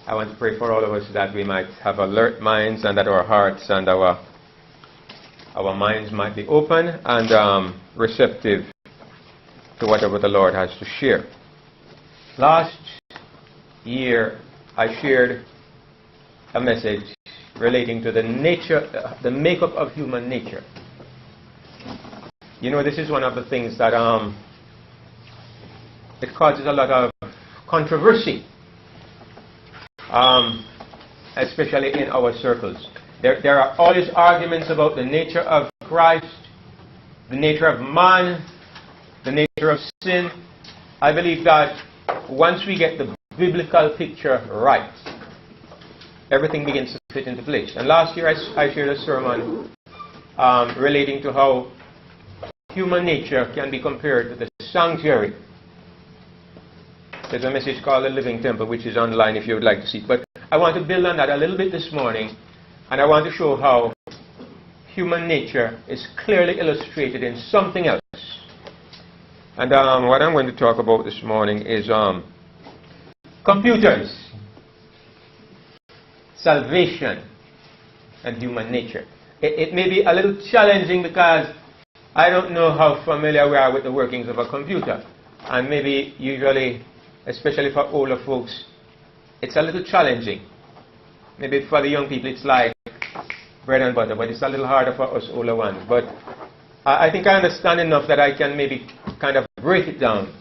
I want to pray for all of us that we might have alert minds and that our hearts and our minds might be open and receptive to whatever the Lord has to share. Last year, I shared a message relating to the nature, the makeup of human nature. You know, this is one of the things that it causes a lot of controversy, especially in our circles. There are always arguments about the nature of Christ, the nature of man, the nature of sin. I believe that once we get the biblical picture right, everything begins to fit into place. And last year I shared a sermon relating to how human nature can be compared to the sanctuary. There's a message called The Living Temple, which is online if you would like to see it. But I want to build on that a little bit this morning, and I want to show how human nature is clearly illustrated in something else. And what I'm going to talk about this morning is computers, salvation, and human nature. It may be a little challenging because I don't know how familiar we are with the workings of a computer. And maybe usually, especially for older folks, it's a little challenging. Maybe for the young people it's like bread and butter, but it's a little harder for us older ones. But I think I understand enough that I can maybe kind of break it down,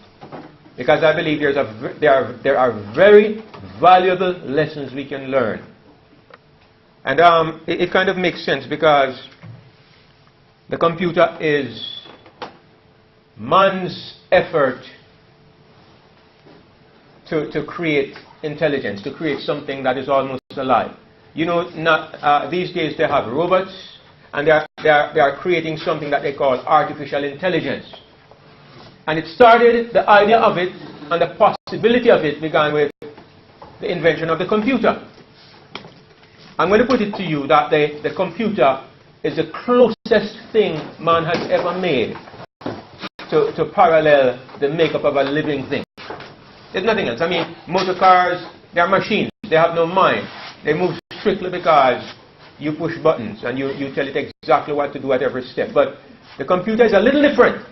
because I believe there are very valuable lessons we can learn. And it kind of makes sense because the computer is man's effort to create intelligence, to create something that is almost alive. You know, these days they have robots, and they are creating something that they call artificial intelligence. And it started, the idea of it and the possibility of it began with the invention of the computer. I'm going to put it to you that the computer is the closest thing man has ever made to parallel the makeup of a living thing. There's nothing else. I mean, motor cars, they're machines. They have no mind. They move strictly because you push buttons and you tell it exactly what to do at every step. But the computer is a little different.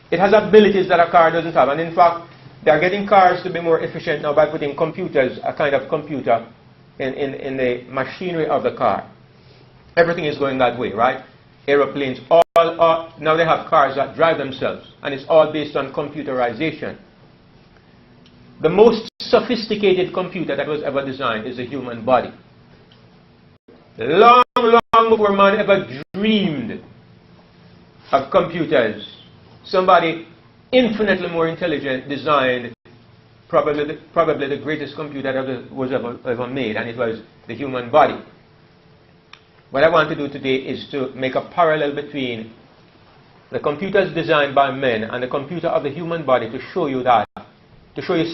It has abilities that a car doesn't have. And in fact, they are getting cars to be more efficient now by putting computers, a kind of computer, in the machinery of the car. Everything is going that way, right? Aeroplanes, now they have cars that drive themselves. And it's all based on computerization. The most sophisticated computer that was ever designed is the human body. Long, long before man ever dreamed of computers, somebody infinitely more intelligent designed probably the greatest computer that was ever made, and it was the human body. What I want to do today is to make a parallel between the computers designed by men and the computer of the human body to show you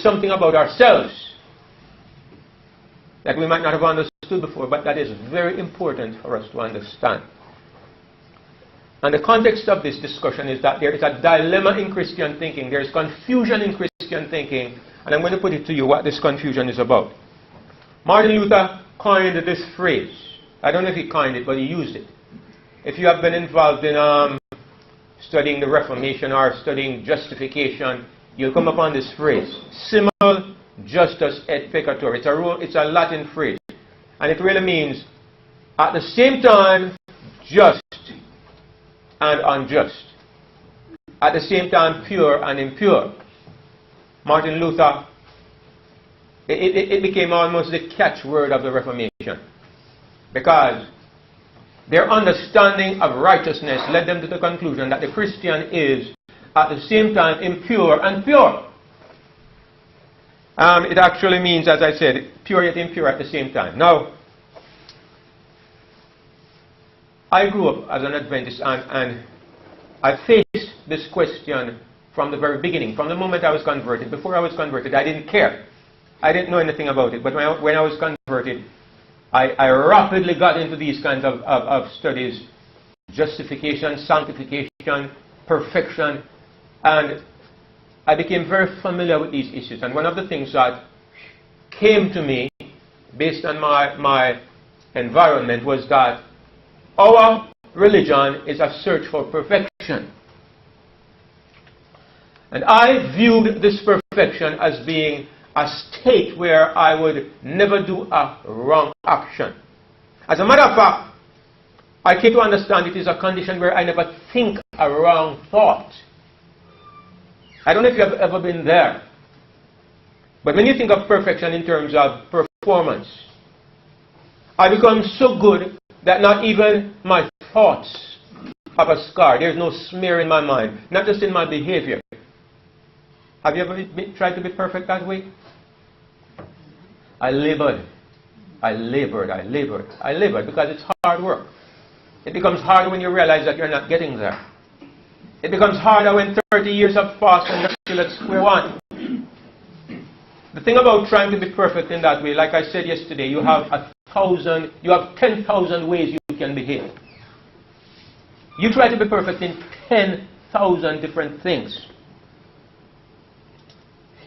something about ourselves that we might not have understood before, but that is very important for us to understand. And the context of this discussion is that there is a dilemma in Christian thinking. There is confusion in Christian thinking, and I'm going to put it to you what this confusion is about. Martin Luther coined this phrase. I don't know if he coined it, but he used it. If you have been involved in studying the Reformation or studying justification, you'll come upon this phrase, simul justus et peccator. It's a Latin phrase. And it really means, at the same time, just and unjust. At the same time, pure and impure. Martin Luther, it became almost the catchword of the Reformation. Because their understanding of righteousness led them to the conclusion that the Christian is at the same time impure and pure. It actually means, as I said, pure yet impure at the same time. Now, I grew up as an Adventist, and I faced this question from the very beginning, from the moment I was converted. Before I was converted, I didn't care. I didn't know anything about it. But when I was converted, I rapidly got into these kinds of studies, justification, sanctification, perfection, and I became very familiar with these issues. And one of the things that came to me based on my environment, was that our religion is a search for perfection. And I viewed this perfection as being a state where I would never do a wrong action. As a matter of fact, I came to understand it is a condition where I never think a wrong thought. I don't know if you have ever been there. But when you think of perfection in terms of performance, I become so good that not even my thoughts have a scar. There's no smear in my mind, not just in my behavior. Have you ever tried to be perfect that way? I labored because it's hard work. It becomes harder when you realize that you're not getting there. It becomes harder when 30 years have passed and you're still at square one. The thing about trying to be perfect in that way, like I said yesterday, you have 10,000 ways you can behave. You try to be perfect in 10,000 different things.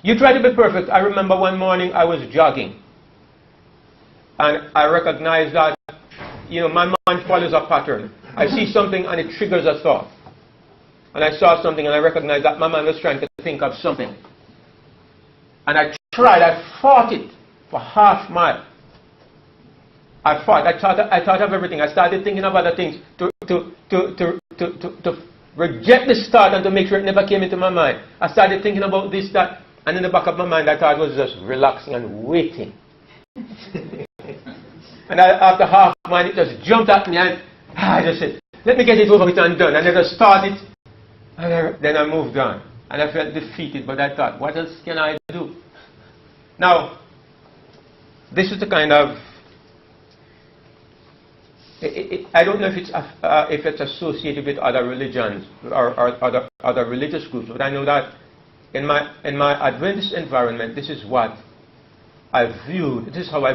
You try to be perfect. I remember one morning I was jogging. And I recognized that, my mind follows a pattern. I see something and it triggers a thought. And I saw something and I recognized that my mind was trying to think of something. And I fought it for half mile. I thought of everything. I started thinking of other things to reject this thought and to make sure it never came into my mind. I started thinking about this, that, and in the back of my mind I thought it was just relaxing and waiting. And after half a mile it just jumped at me and I just said, let me get it over with and done. And I just started and then I moved on. And I felt defeated, but I thought, what else can I do? Now, this is the kind of, I don't know if it's associated with other religions or other religious groups, but I know that in my Adventist environment, this is how I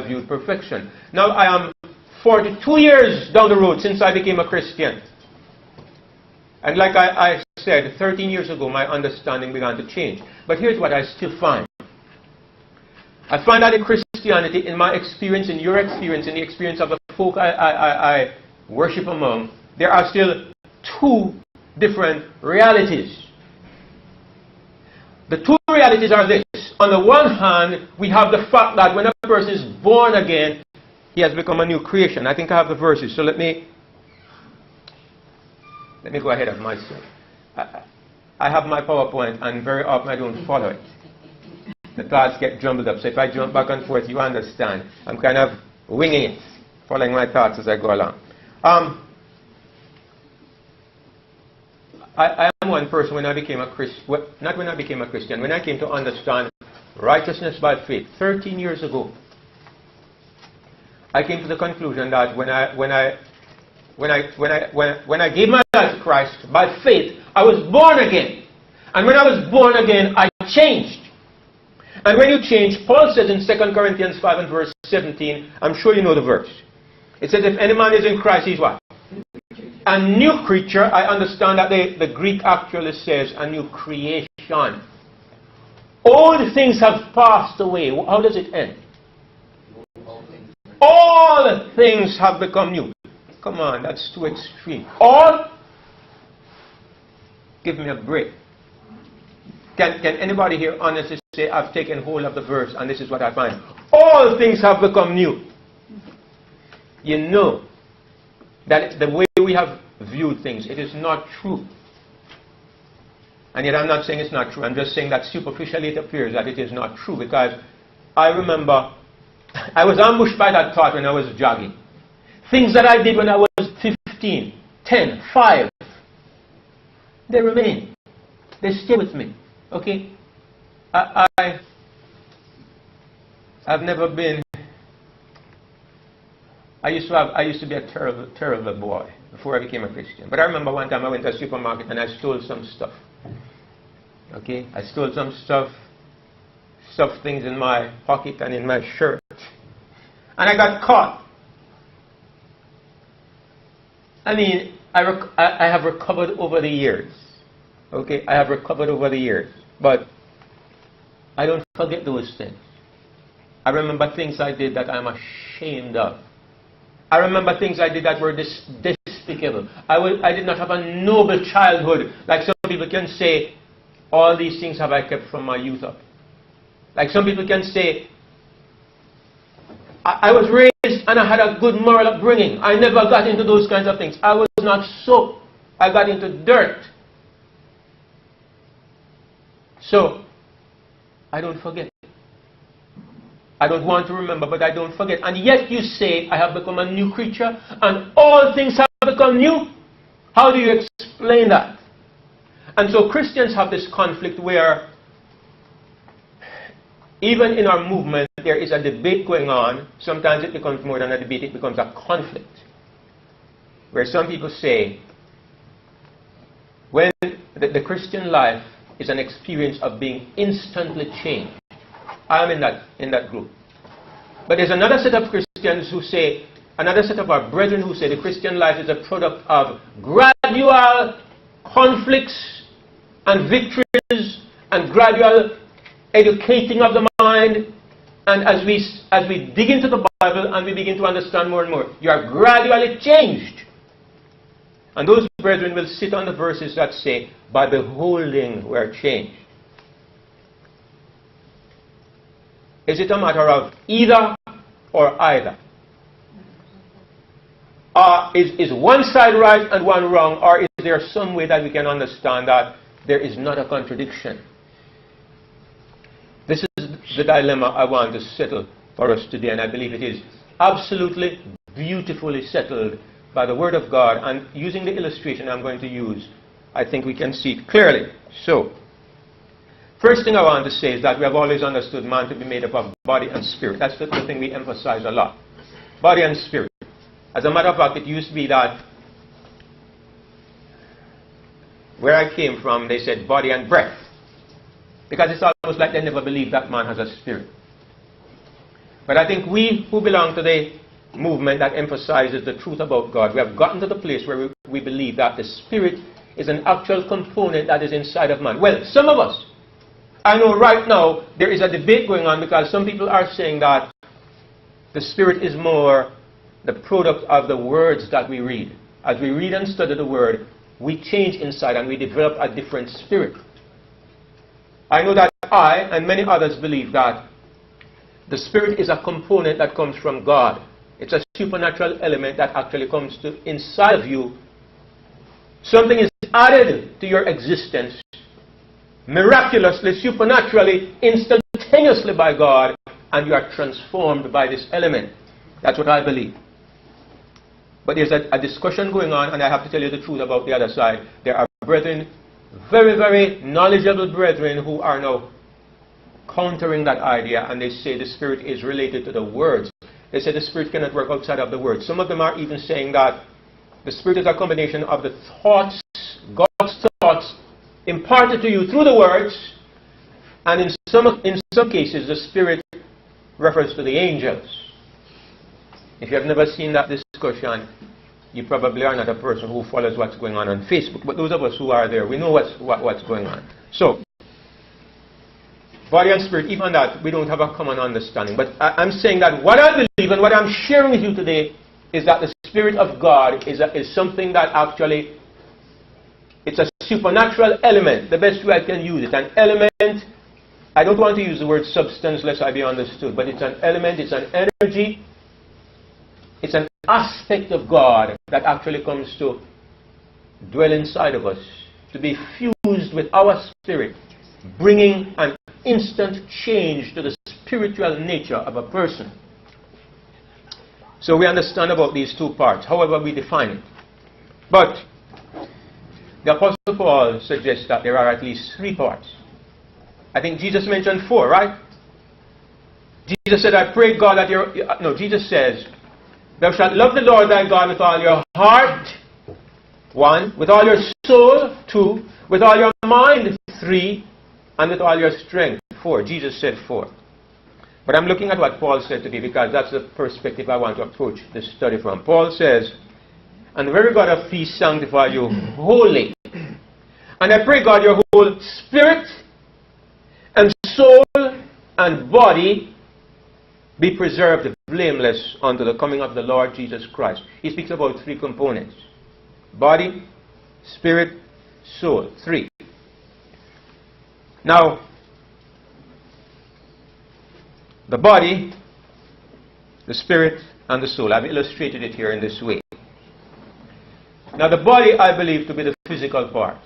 viewed perfection. Now I am 42 years down the road since I became a Christian. And like I said, 13 years ago, my understanding began to change. But here's what I still find. I find that in Christianity, in my experience, in your experience, in the experience of the folk I worship among, there are still two different realities. The two realities are this. On the one hand, we have the fact that when a person is born again, he has become a new creation. I think I have the verses, so let me go ahead of myself. I have my PowerPoint and very often I don't follow it. The thoughts get jumbled up. So if I jump back and forth, you understand. I'm kind of winging it, following my thoughts as I go along. I am one person when I became a Christian, not when I became a Christian, when I came to understand righteousness by faith, 13 years ago, I came to the conclusion that when I gave my life to Christ by faith, I was born again. And when I was born again, I changed. And when you change, Paul says in 2 Corinthians 5 and verse 17, I'm sure you know the verse. It says, if any man is in Christ, he's what? A new creature. I understand that the Greek actually says a new creation. Old things have passed away. How does it end? All things have become new. Come on, that's too extreme. All? Give me a break. Can anybody here honestly say, I've taken hold of the verse and this is what I find? All things have become new. You know that the way we have viewed things, it is not true. And yet I'm not saying it's not true. I'm just saying that superficially it appears that it is not true, because I remember I was ambushed by that thought when I was jogging. Things that I did when I was 15, 10, 5, they remain. They stay with me. Okay? I've never been... I used to be a terrible boy before I became a Christian. But I remember one time I went to a supermarket and I stole some stuff. Okay? I stole some stuff, stuffed things in my pocket and in my shirt. And I got caught. I mean, I have recovered over the years. Okay? I have recovered over the years. But I don't forget those things. I remember things I did that I'm ashamed of. I remember things I did that were despicable. I did not have a noble childhood. Like some people can say, all these things have I kept from my youth up. Like some people can say, I was raised and I had a good moral upbringing. I never got into those kinds of things. I was not soap. I got into dirt. So, I don't forget. I don't want to remember, but I don't forget. And yet you say, I have become a new creature, and all things have become new. How do you explain that? And so Christians have this conflict where, even in our movement, there is a debate going on. Sometimes it becomes more than a debate, it becomes a conflict. Where some people say, when the Christian life is an experience of being instantly changed. I am in that group. But there's another set of Christians who say, another set of our brethren who say the Christian life is a product of gradual conflicts and victories and gradual educating of the mind. And as we dig into the Bible and we begin to understand more and more, you are gradually changed. And those brethren will sit on the verses that say, by beholding we are changed. Is it a matter of either or either? Is one side right and one wrong, or is there some way that we can understand that there is not a contradiction? This is the dilemma I want to settle for us today, and I believe it is absolutely beautifully settled by the Word of God. And using the illustration I'm going to use, I think we can see it clearly. So, first thing I want to say is that we have always understood man to be made up of body and spirit. That's the thing we emphasize a lot. Body and spirit. As a matter of fact, it used to be that where I came from, they said body and breath. Because it's almost like they never believed that man has a spirit. But I think we who belong to the movement that emphasizes the truth about God, we have gotten to the place where we believe that the spirit is an actual component that is inside of man. Well, some of us, I know right now there is a debate going on because some people are saying that the spirit is more the product of the words that we read. As we read and study the word, we change inside and we develop a different spirit. I know that I and many others believe that the spirit is a component that comes from God. It's a supernatural element that actually comes to inside of you. Something is added to your existence miraculously, supernaturally, instantaneously by God, and you are transformed by this element. That's what I believe. But there's a discussion going on, and I have to tell you the truth about the other side. There are brethren, very, very knowledgeable brethren, who are now countering that idea, and they say the spirit is related to the words. They say the spirit cannot work outside of the words. Some of them are even saying that the spirit is a combination of the thoughts, God's thoughts, imparted to you through the words, and in some cases the spirit refers to the angels. If you have never seen that discussion, you probably are not a person who follows what's going on Facebook. But those of us who are there, we know what's going on. So, body and spirit, even that, we don't have a common understanding. But I'm saying that what I believe and what I'm sharing with you today is that the Spirit of God is something that actually, it's a supernatural element, the best way I can use it. An element, I don't want to use the word substance lest I be understood, but it's an element, it's an energy, it's an aspect of God that actually comes to dwell inside of us, to be fused with our spirit, bringing an instant change to the spiritual nature of a person. So we understand about these two parts, however we define it. But the Apostle Paul suggests that there are at least three parts. I think Jesus mentioned four, right? Jesus said, I pray God that Jesus says, thou shalt love the Lord thy God with all your heart, 1, with all your soul, 2, with all your mind, 3, and with all your strength, 4. Jesus said 4. But I'm looking at what Paul said today because that's the perspective I want to approach this study from. Paul says, and the very God of peace sanctify you wholly. And I pray God your whole spirit and soul and body be preserved blameless unto the coming of the Lord Jesus Christ. He speaks about three components: body, spirit, soul. Three. Now, the body, the spirit, and the soul. I've illustrated it here in this way. Now, the body I believe to be the physical part.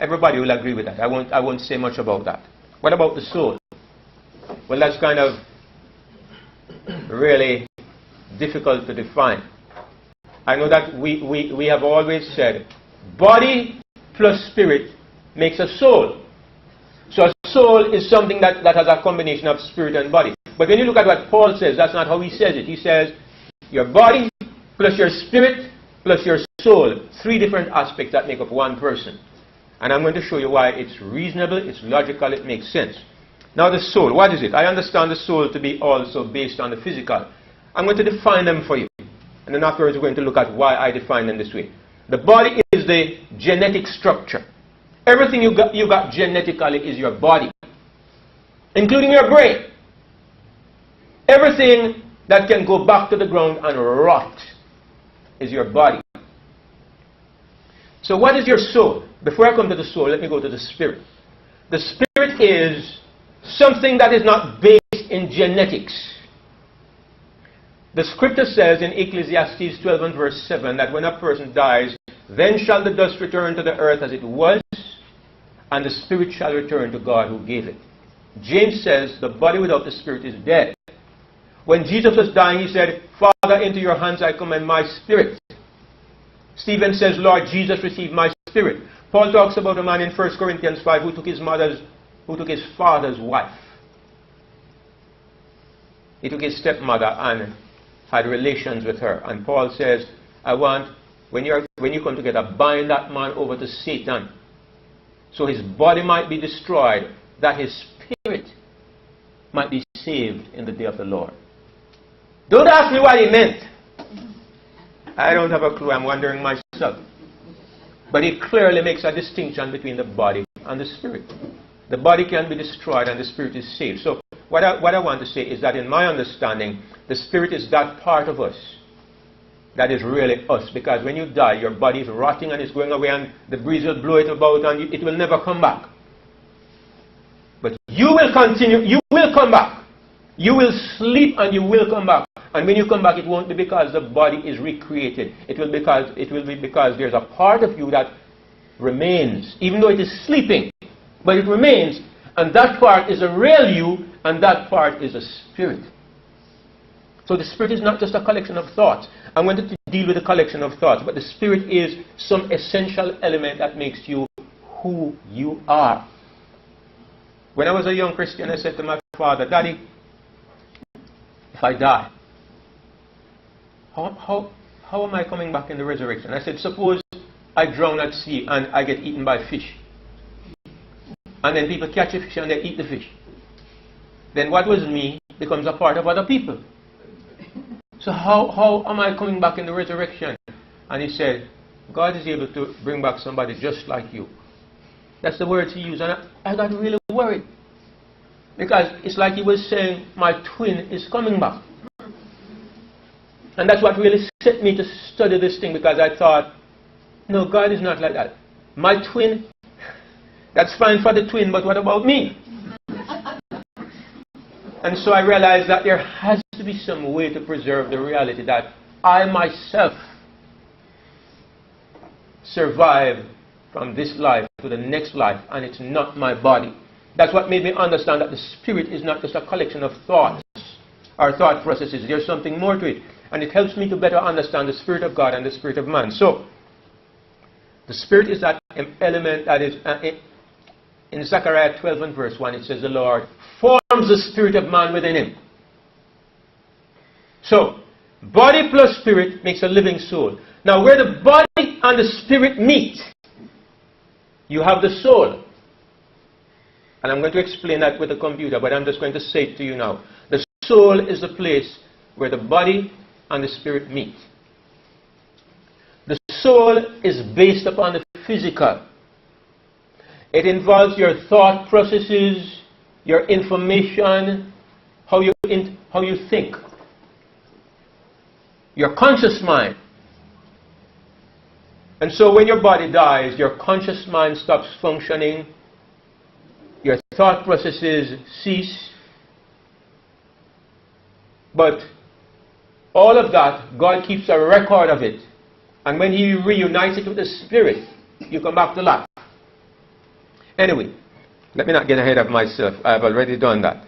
Everybody will agree with that. I won't say much about that. What about the soul? Well, that's kind of really difficult to define. I know that we have always said body plus spirit makes a soul. So a soul is something that has a combination of spirit and body. But when you look at what Paul says, that's not how he says it. He says your body plus your spirit plus your soul. Three different aspects that make up one person. And I'm going to show you why it's reasonable, it's logical, it makes sense. Now the soul, what is it? I understand the soul to be also based on the physical. I'm going to define them for you. And then afterwards we're going to look at why I define them this way. The body is the genetic structure. Everything you got genetically is your body, including your brain. Everything that can go back to the ground and rot is your body. So what is your soul? Before I come to the soul, let me go to the spirit. The spirit is something that is not based in genetics. The scripture says in Ecclesiastes 12 and verse 7 that when a person dies, then shall the dust return to the earth as it was, and the spirit shall return to God who gave it. James says the body without the spirit is dead. When Jesus was dying, he said, Father, into your hands I commend my spirit. Stephen says, Lord Jesus, receive my spirit. Paul talks about a man in 1 Corinthians 5 who took his father's wife. He took his stepmother and had relations with her. And Paul says, I want, when you come together, bind that man over to Satan, so his body might be destroyed, that his spirit might be saved in the day of the Lord. Don't ask me what he meant. I don't have a clue. I'm wondering myself. But he clearly makes a distinction between the body and the spirit. The body can be destroyed and the spirit is saved. So what I want to say is that in my understanding, the spirit is that part of us that is really us. Because when you die, your body is rotting and it's going away and the breeze will blow it about and it will never come back. But you will continue, you will come back. You will sleep and you will come back. And when you come back, it won't be because the body is recreated. It will be because there's a part of you that remains, even though it is sleeping. But it remains, and that part is a real you, and that part is a spirit. So the spirit is not just a collection of thoughts. I'm going to deal with a collection of thoughts, but the spirit is some essential element that makes you who you are. When I was a young Christian, I said to my father, Daddy, if I die, how am I coming back in the resurrection? I said, suppose I drown at sea and I get eaten by fish. And then people catch a fish and they eat the fish. Then what was me becomes a part of other people. So how am I coming back in the resurrection? And he said, God is able to bring back somebody just like you. That's the words he used. And I got really worried. Because it's like he was saying, my twin is coming back. And that's what really set me to study this thing, because I thought, no, God is not like that. My twin, that's fine for the twin, but what about me? And so I realized that there has to be some way to preserve the reality that I myself survive from this life to the next life, and it's not my body. That's what made me understand that the spirit is not just a collection of thoughts or thought processes. There's something more to it. And it helps me to better understand the spirit of God and the spirit of man. So, the spirit is that element that is, in Zechariah 12 and verse 1, it says the Lord forms the spirit of man within him. So, body plus spirit makes a living soul. Now, where the body and the spirit meet, you have the soul. And I'm going to explain that with a computer, but I'm just going to say it to you now. The soul is the place where the body and the spirit meet. The soul is based upon the physical. It involves your thought processes, your information, how how you think. Your conscious mind. And so when your body dies, your conscious mind stops functioning, your thought processes cease. But all of that, God keeps a record of it. And when He reunites it with the Spirit, you come back to life. Anyway, let me not get ahead of myself. I have already done that.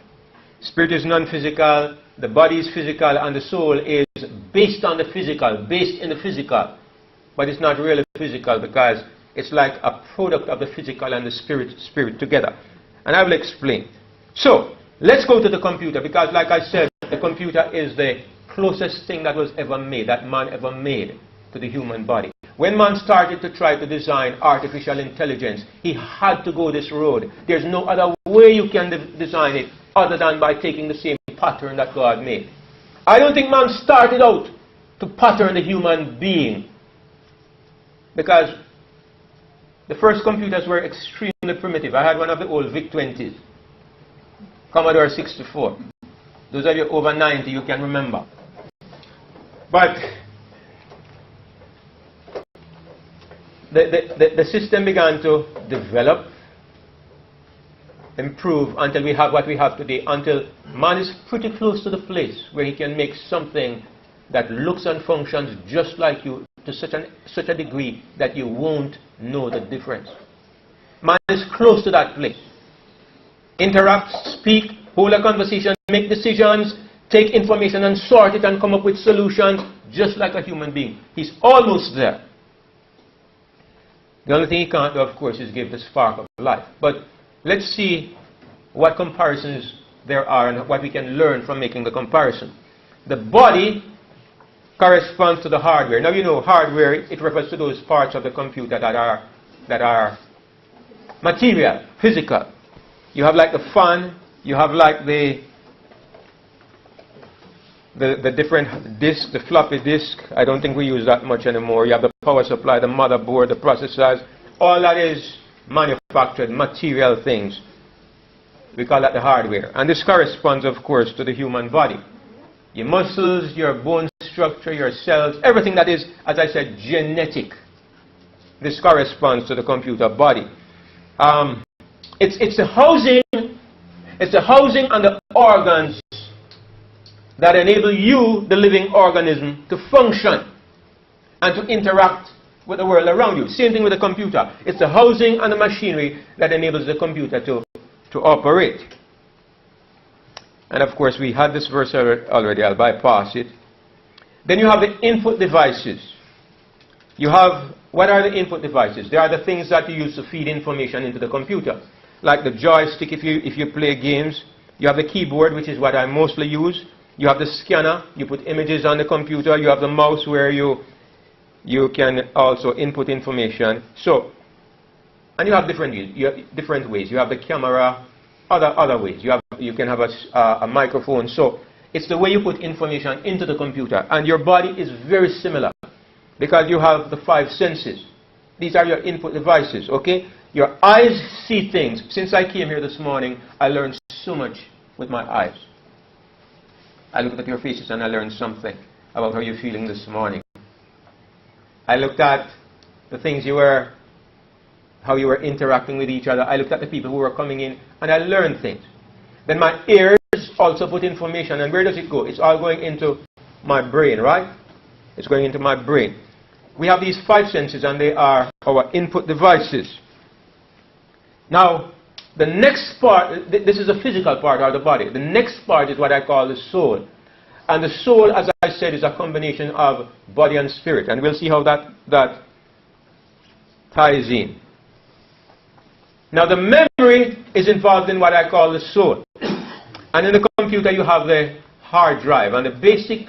Spirit is non-physical, the body is physical, and the soul is based on the physical, based in the physical. But it's not really physical because it's like a product of the physical and the spirit together. And I will explain. So, let's go to the computer because like I said, the computer is the closest thing that was ever made, that man ever made to the human body. When man started to try to design artificial intelligence, he had to go this road. There's no other way you can design it other than by taking the same pattern that God made. I don't think man started out to pattern the human being, because the first computers were extremely primitive. I had one of the old VIC-20s, Commodore 64. Those of you over 90, you can remember. But the system began to develop, improve until we have what we have today, until man is pretty close to the place where he can make something that looks and functions just like you to such a degree that you won't know the difference. Man is close to that place. Interact, speak, hold a conversation, make decisions, take information and sort it and come up with solutions just like a human being. He's almost there. The only thing he can't do, of course, is give the spark of life. But let's see what comparisons there are and what we can learn from making the comparison. The body corresponds to the hardware. Now you know hardware, it refers to those parts of the computer that are material, physical. You have like the fan, you have like the different discs, the floppy disk. I don't think we use that much anymore. You have the power supply, the motherboard, the processors. All that is manufactured material things. We call that the hardware. And this corresponds, of course, to the human body. Your muscles, your bone structure, your cells, everything that is, as I said, genetic. This corresponds to the computer body. It's the housing and the organs that enable you, the living organism, to function and to interact with the world around you. Same thing with the computer. It's the housing and the machinery that enables the computer to operate. And of course, we had this verse already. I'll bypass it. Then you have the input devices. You have, what are the input devices? They are the things that you use to feed information into the computer. Like the joystick if you play games. You have the keyboard, which is what I mostly use. You have the scanner. You put images on the computer. You have the mouse where you can also input information. So, and you have different ways. You have the camera, other ways. You can have a microphone. So it's the way you put information into the computer. And your body is very similar because you have the 5 senses. These are your input devices, okay? Your eyes see things. Since I came here this morning, I learned so much with my eyes. I looked at your faces and I learned something about how you're feeling this morning. I looked at the things how you were interacting with each other. I looked at the people who were coming in and I learned things. Then my ears also put information, and where does it go? It's all going into my brain, right? It's going into my brain. We have these 5 senses and they are our input devices. Now, the next part, this is the physical part of the body. The next part is what I call the soul. And the soul, as I said, is a combination of body and spirit. And we'll see how that ties in. Now the memory is involved in what I call the soul. And in the computer you have the hard drive. And the basic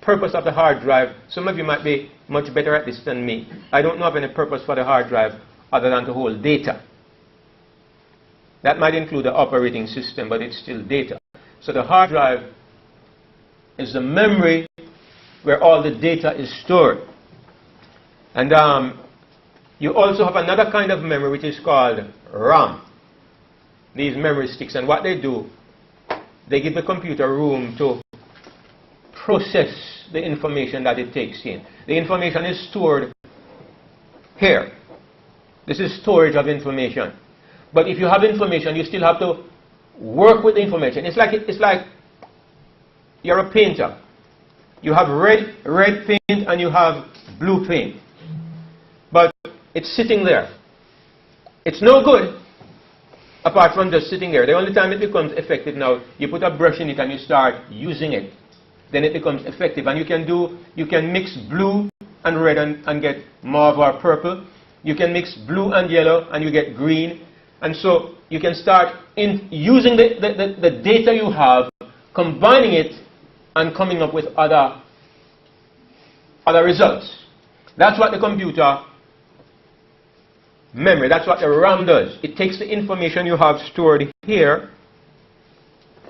purpose of the hard drive, some of you might be much better at this than me. I don't know of any purpose for the hard drive other than to hold data. That might include the operating system, but it's still data. So the hard drive is the memory where all the data is stored. And you also have another kind of memory which is called RAM. These memory sticks, and what they do, they give the computer room to process the information that it takes in. The information is stored here. This is storage of information. But if you have information, you still have to work with the information. It's like you're a painter. You have red paint and you have blue paint. But it's sitting there. It's no good apart from just sitting there. The only time it becomes effective now, you put a brush in it and you start using it. Then it becomes effective. And you can mix blue and red and get mauve or purple. You can mix blue and yellow and you get green. And so you can start using the data you have, combining it and coming up with other results. That's what the computer memory, that's what the RAM does. It takes the information you have stored here,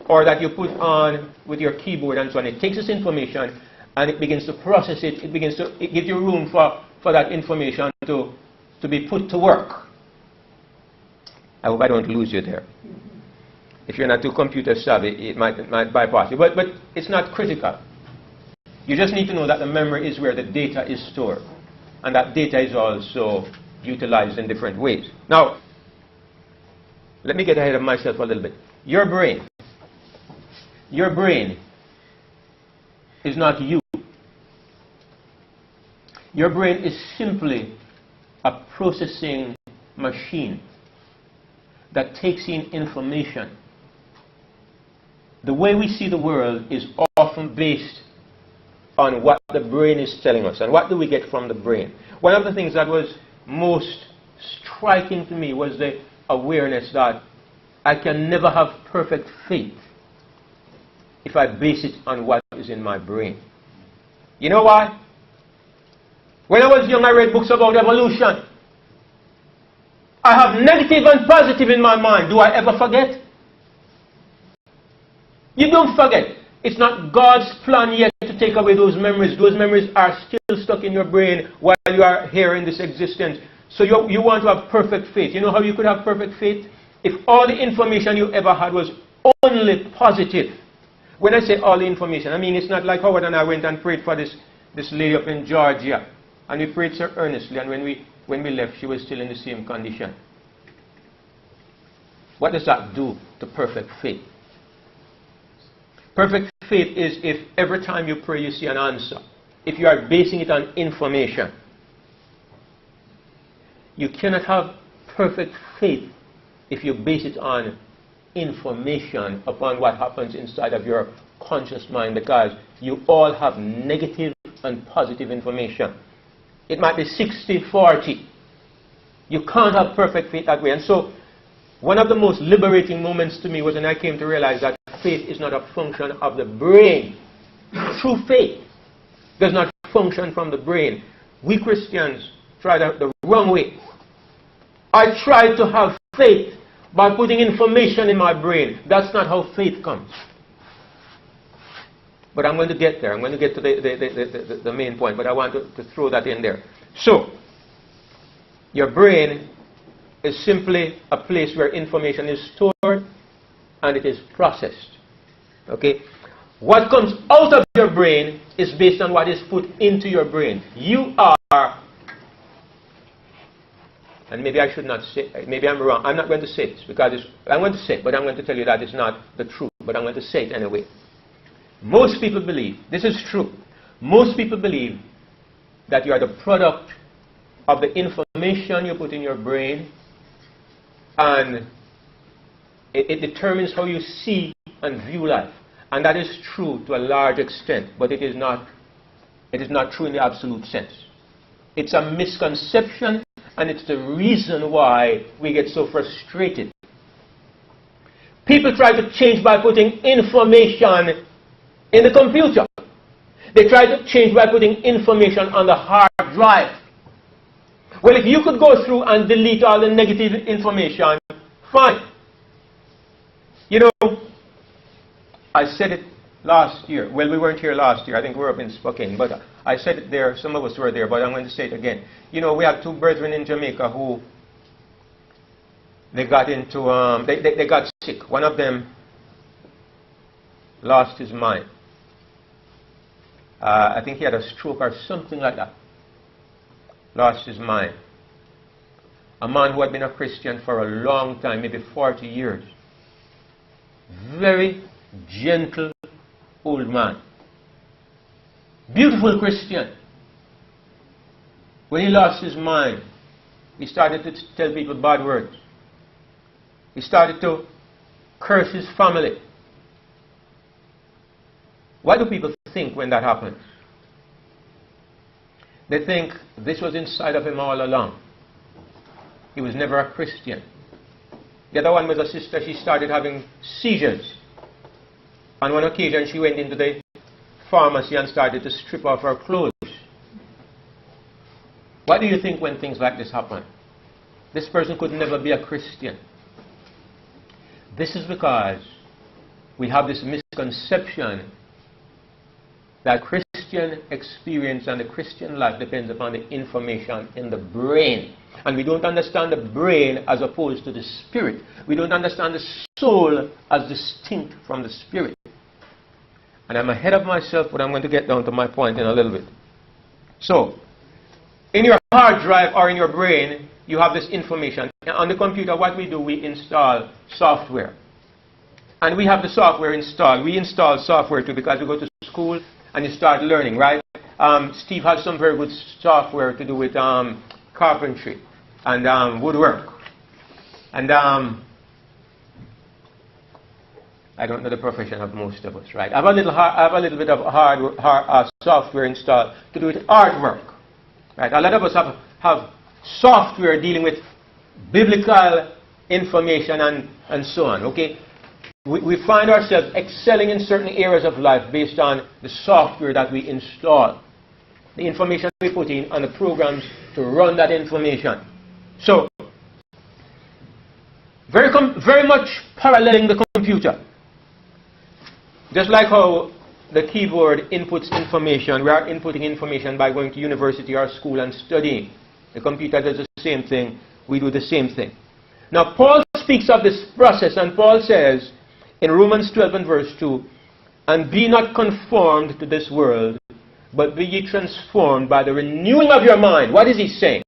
or that you put on with your keyboard and so on. It takes this information and it begins to process it. It gives you room for that information to be put to work. I hope I don't lose you there. If you're not too computer savvy, it might bypass you. But it's not critical. You just need to know that the memory is where the data is stored. And that data is also utilized in different ways. Now, let me get ahead of myself a little bit. Your brain is not you. Your brain is simply a processing machine that takes in information. The way we see the world is often based on what the brain is telling us. And what do we get from the brain? One of the things that was most striking to me was the awareness that I can never have perfect faith if I base it on what is in my brain. You know why? When I was young, I read books about evolution. I have negative and positive in my mind. Do I ever forget? You don't forget. It's not God's plan yet to take away those memories. Those memories are still stuck in your brain while you are here in this existence. So you want to have perfect faith. You know how you could have perfect faith? If all the information you ever had was only positive. When I say all the information, I mean it's not like Howard and I went and prayed for this lady up in Georgia. And we prayed so earnestly, and when we left, she was still in the same condition. What does that do to perfect faith? Perfect faith is if every time you pray you see an answer. If you are basing it on information. You cannot have perfect faith if you base it on information upon what happens inside of your conscious mind, because you all have negative and positive information. It might be 60-40. You can't have perfect faith that way. And so one of the most liberating moments to me was when I came to realize that faith is not a function of the brain. True faith does not function from the brain. We Christians try that the wrong way. I tried to have faith by putting information in my brain. That's not how faith comes. But I'm going to get there. I'm going to get to the main point, but I want to throw that in there. So, your brain is simply a place where information is stored and it is processed. Okay? What comes out of your brain is based on what is put into your brain. You are, and maybe I should not say, maybe I'm wrong. I'm not going to say this because I'm going to say it, but I'm going to tell you that it's not the truth. But I'm going to say it anyway. Most people believe, this is true, most people believe that you are the product of the information you put in your brain, and it determines how you see and view life. And that is true to a large extent, but it is not true in the absolute sense. It's a misconception, and it's the reason why we get so frustrated. People try to change by putting information in the computer. They try to change by putting information on the hard drive. Well, if you could go through and delete all the negative information, fine. You know, I said it last year. Well, we weren't here last year. I think we were up in Spokane. But I said it there. Some of us were there, but I'm going to say it again. You know, we have two brethren in Jamaica who they got into, they got sick. One of them lost his mind. I think he had a stroke or something like that. Lost his mind. A man who had been a Christian for a long time, maybe 40 years. Very gentle old man. Beautiful Christian. When he lost his mind, he started to tell people bad words. He started to curse his family. What do people think when that happens? They think this was inside of him all along. He was never a Christian. The other one was a sister. She started having seizures. On one occasion, she went into the pharmacy and started to strip off her clothes. What do you think when things like this happen? This person could never be a Christian. This is because we have this misconception that Christian experience and the Christian life depends upon the information in the brain. And we don't understand the brain as opposed to the spirit. We don't understand the soul as distinct from the spirit. And I'm ahead of myself, but I'm going to get down to my point in a little bit. So, in your hard drive or in your brain, you have this information. On the computer, what we do, we install software. And we have the software installed. We install software too because we go to school and you start learning, right? Steve has some very good software to do with carpentry and woodwork. And I don't know the profession of most of us, right? I have a little bit of hard software installed to do with artwork, right? A lot of us have software dealing with biblical information and so on, okay? We find ourselves excelling in certain areas of life based on the software that we install, the information we put in, and the programs to run that information. So, very much paralleling the computer. Just like how the keyboard inputs information, we are inputting information by going to university or school and studying. The computer does the same thing, we do the same thing. Now, Paul speaks of this process, and Paul says, in Romans 12 and verse 2, and be not conformed to this world, but be ye transformed by the renewing of your mind. What is he saying?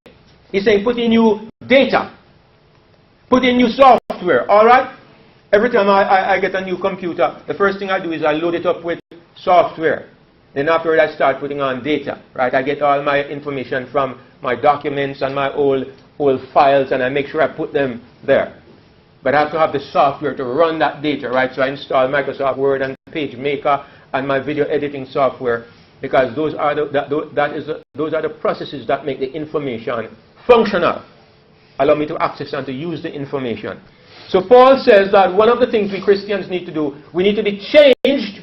He's saying put in new data. Put in new software. Alright? Every time I get a new computer, the first thing I do is I load it up with software. Then afterward I start putting on data. Right? I get all my information from my documents and my old files, and I make sure I put them there. But I have to have the software to run that data, right? So I install Microsoft Word and PageMaker and my video editing software, because those are the processes that make the information functional. Allow me to access and to use the information. So Paul says that one of the things we Christians need to do, we need to be changed,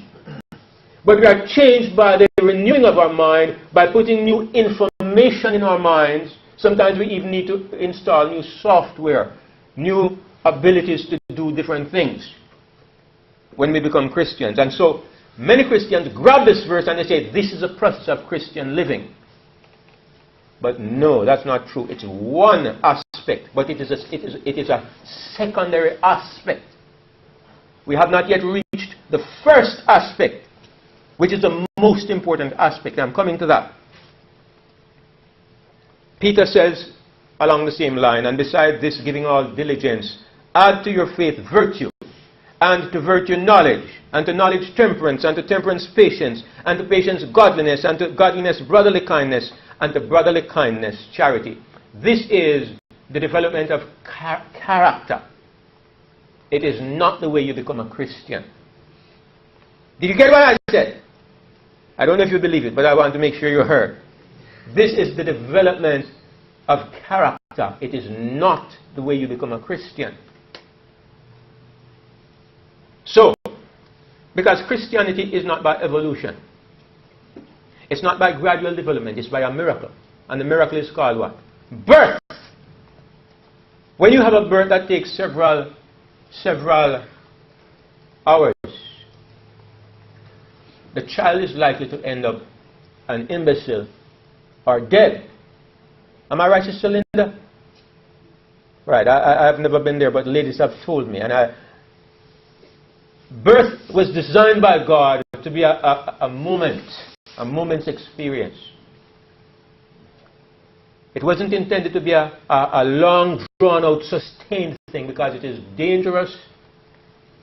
but we are changed by the renewing of our mind, by putting new information in our minds. Sometimes we even need to install new software, new abilities to do different things when we become Christians. And so many Christians grab this verse and they say this is a process of Christian living. But no, that's not true. It's one aspect, but it is a secondary aspect. We have not yet reached the first aspect, which is the most important aspect. I'm coming to that. Peter says along the same line, and beside this giving all diligence, add to your faith virtue, and to virtue knowledge, and to knowledge temperance, and to temperance patience, and to patience godliness, and to godliness brotherly kindness, and to brotherly kindness charity. This is the development of character. It is not the way you become a Christian. Did you get what I said? I don't know if you believe it, but I want to make sure you heard. This is the development of character. It is not the way you become a Christian. So, because Christianity is not by evolution. It's not by gradual development. It's by a miracle. And the miracle is called what? Birth. When you have a birth that takes several hours, the child is likely to end up an imbecile or dead. Am I right, Sister Linda? Right, I've never been there, but ladies have told me. And birth was designed by God to be a moment a moment's experience. It wasn't intended to be a long, drawn-out, sustained thing, because it is dangerous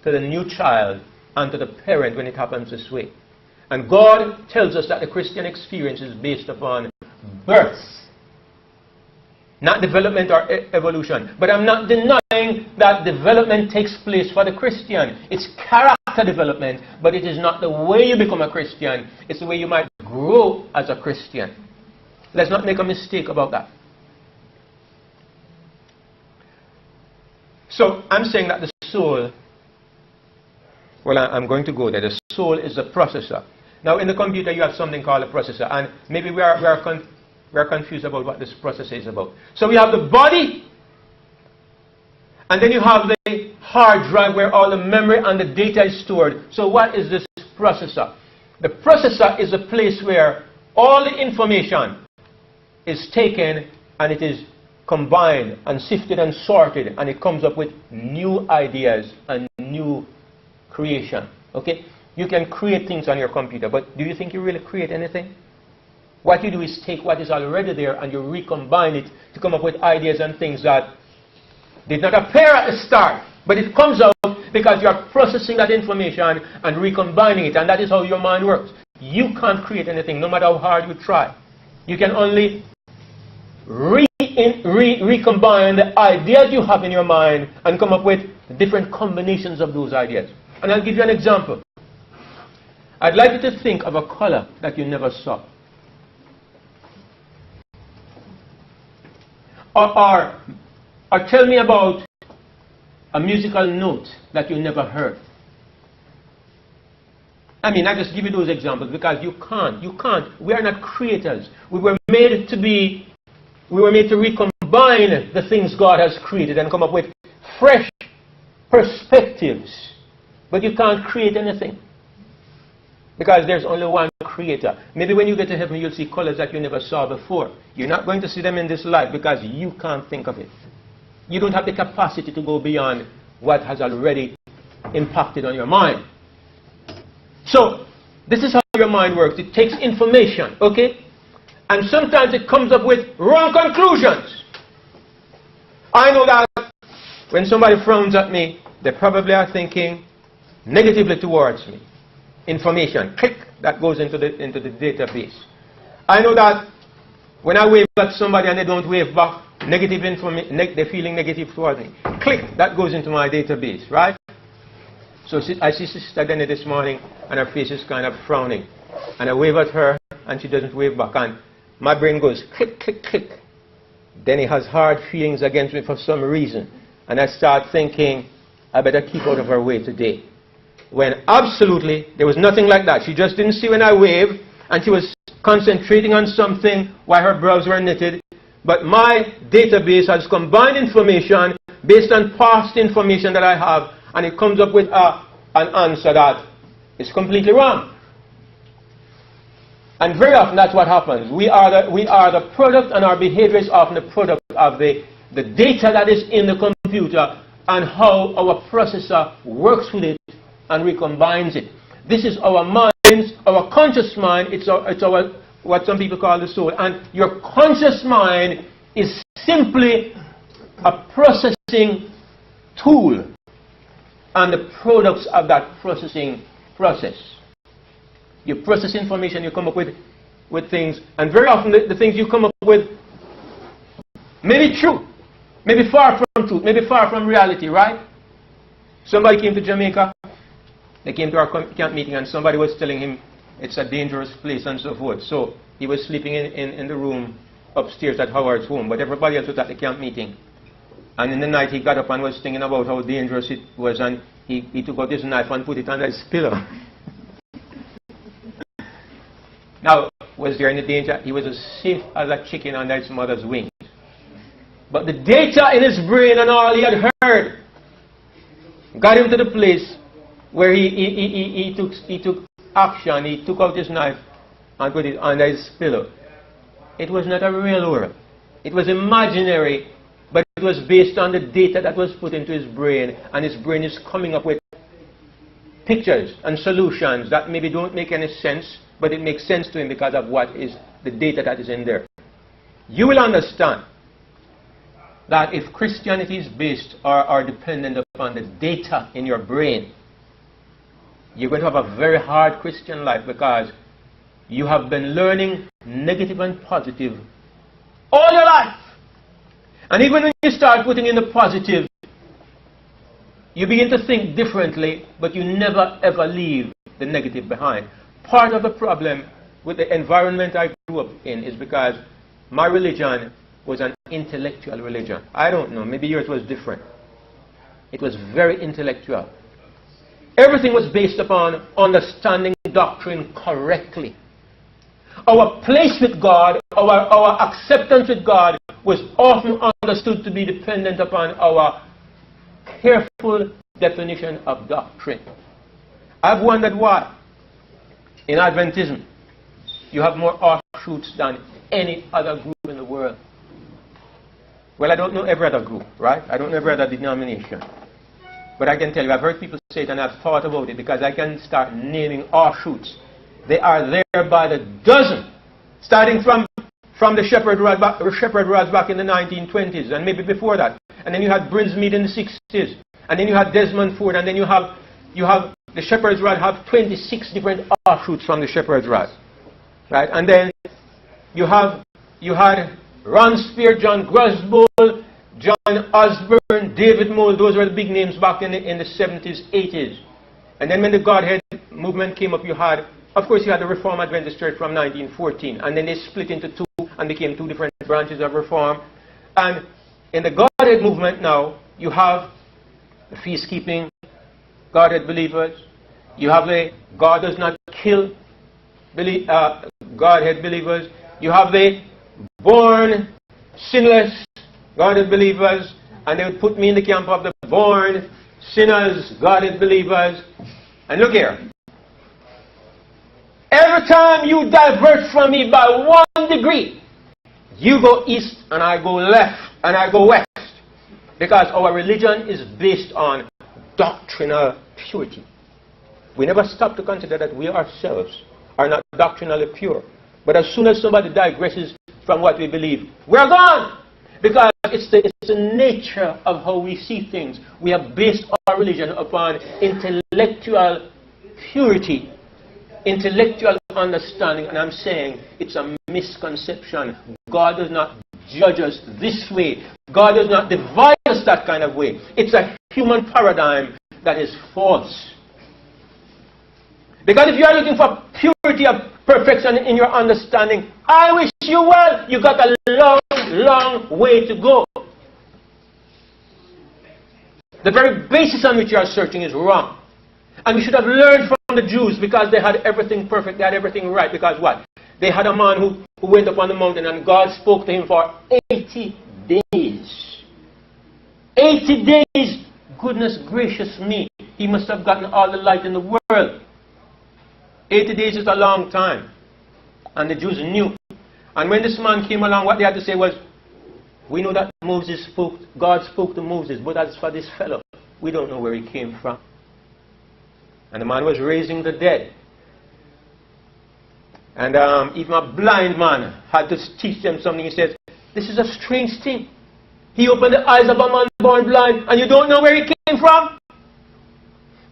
to the new child and to the parent when it happens this way. And God tells us that the Christian experience is based upon birth, not development or evolution. But I'm not denying that development takes place for the Christian. It's character development, but it is not the way you become a Christian. It's the way you might grow as a Christian. Let's not make a mistake about that. So I'm saying that the soul, well, I'm going to go there. The soul is a processor. Now, in the computer, you have something called a processor, and maybe we are confused about what this processor is about. So we have the body, and then you have the hard drive where all the memory and the data is stored. So what is this processor? The processor is a place where all the information is taken and it is combined and sifted and sorted, and it comes up with new ideas and new creation. Okay? You can create things on your computer, but do you think you really create anything? What you do is take what is already there and you recombine it to come up with ideas and things that did not appear at the start, but it comes out because you are processing that information and recombining it, and that is how your mind works. You can't create anything, no matter how hard you try. You can only recombine the ideas you have in your mind and come up with different combinations of those ideas. And I'll give you an example. I'd like you to think of a color that you never saw. Or tell me about a musical note that you never heard. I mean, I just give you those examples because you can't. We are not creators. We were made to recombine the things God has created and come up with fresh perspectives. But you can't create anything, because there's only one creator. Maybe when you get to heaven, you'll see colors that you never saw before. You're not going to see them in this life because you can't think of it. You don't have the capacity to go beyond what has already impacted on your mind. So, this is how your mind works. It takes information, okay? And sometimes it comes up with wrong conclusions. I know that when somebody frowns at me, they probably are thinking negatively towards me. Information, click, that goes into the database. I know that when I wave at somebody and they don't wave back, negative information, they're feeling negative towards me. Click, that goes into my database, right? So I see Sister Denny this morning and her face is kind of frowning. And I wave at her and she doesn't wave back. And my brain goes click, click, click. Denny has hard feelings against me for some reason. And I start thinking, I better keep out of her way today. When absolutely, there was nothing like that. She just didn't see when I waved, and she was concentrating on something while her brows were knitted. But my database has combined information based on past information that I have, and it comes up with an answer that is completely wrong. And very often that's what happens. We are the product, and our behavior is often the product of the data that is in the computer and how our processor works with it and recombines it. This is our minds, our conscious mind. It's our what some people call the soul. And your conscious mind is simply a processing tool and the products of that processing process. You process information, you come up with things, and very often the things you come up with may be true, may be far from truth, may be far from reality, right? Somebody came to Jamaica. They came to our camp meeting and somebody was telling him it's a dangerous place and so forth. So he was sleeping in the room upstairs at Howard's home, but everybody else was at the camp meeting. And in the night he got up and was thinking about how dangerous it was, and he took out his knife and put it under his pillow. Now, was there any danger? He was as safe as a chicken under his mother's wings. But the data in his brain and all he had heard got him to the place where he took action. He took out his knife and put it under his pillow. It was not a real world. It was imaginary, but it was based on the data that was put into his brain, and his brain is coming up with pictures and solutions that maybe don't make any sense, but it makes sense to him because of what is the data that is in there. You will understand that if Christianity is based or dependent upon the data in your brain, you're going to have a very hard Christian life because you have been learning negative and positive all your life. And even when you start putting in the positive, you begin to think differently, but you never ever leave the negative behind. Part of the problem with the environment I grew up in is because my religion was an intellectual religion. I don't know, maybe yours was different. It was very intellectual. Everything was based upon understanding doctrine correctly. Our place with God, our acceptance with God was often understood to be dependent upon our careful definition of doctrine. I've wondered why in Adventism you have more offshoots than any other group in the world. Well, I don't know every other group, right? I don't know every other denomination. But I can tell you, I've heard people say it and I've thought about it because I can start naming offshoots. They are there by the dozen, starting from the shepherd rods back in the 1920s and maybe before that. And then you had Brinsmead in the 60s. And then you had Desmond Ford. And then you have the shepherd's rod have 26 different offshoots from the shepherd's rod. Right? And then you had Ron Spear, John Grosboll, John Osborne, David Mould. Those were the big names back in the 70s, 80s. And then when the Godhead movement came up, you had the Reform Adventist Church from 1914. And then they split into two and became two different branches of Reform. And in the Godhead movement now, you have the feast-keeping Godhead believers. You have the God does not kill Godhead believers. You have the born sinless Godhead believers. And they would put me in the camp of the born sinners Godhead believers. And look here. Every time you divert from me by 1 degree, you go east and I go left and I go west. Because our religion is based on doctrinal purity. We never stop to consider that we ourselves are not doctrinally pure. But as soon as somebody digresses from what we believe, we're gone. Because it's the nature of how we see things. We have based our religion upon intellectual purity, intellectual understanding, and I'm saying it's a misconception. God does not judge us this way. God does not divide us that kind of way. It's a human paradigm that is false. Because if you are looking for purity of perfection in your understanding, I wish you well. You got a long, long way to go. The very basis on which you are searching is wrong. And we should have learned from the Jews because they had everything perfect, they had everything right. Because what? They had a man who went up on the mountain and God spoke to him for 80 days. 80 days! Goodness gracious me. He must have gotten all the light in the world. 80 days is a long time. And the Jews knew. And when this man came along, what they had to say was, we know that God spoke to Moses, but as for this fellow, we don't know where he came from. And the man was raising the dead. And even a blind man had to teach them something. He says, this is a strange thing. He opened the eyes of a man born blind, and you don't know where he came from?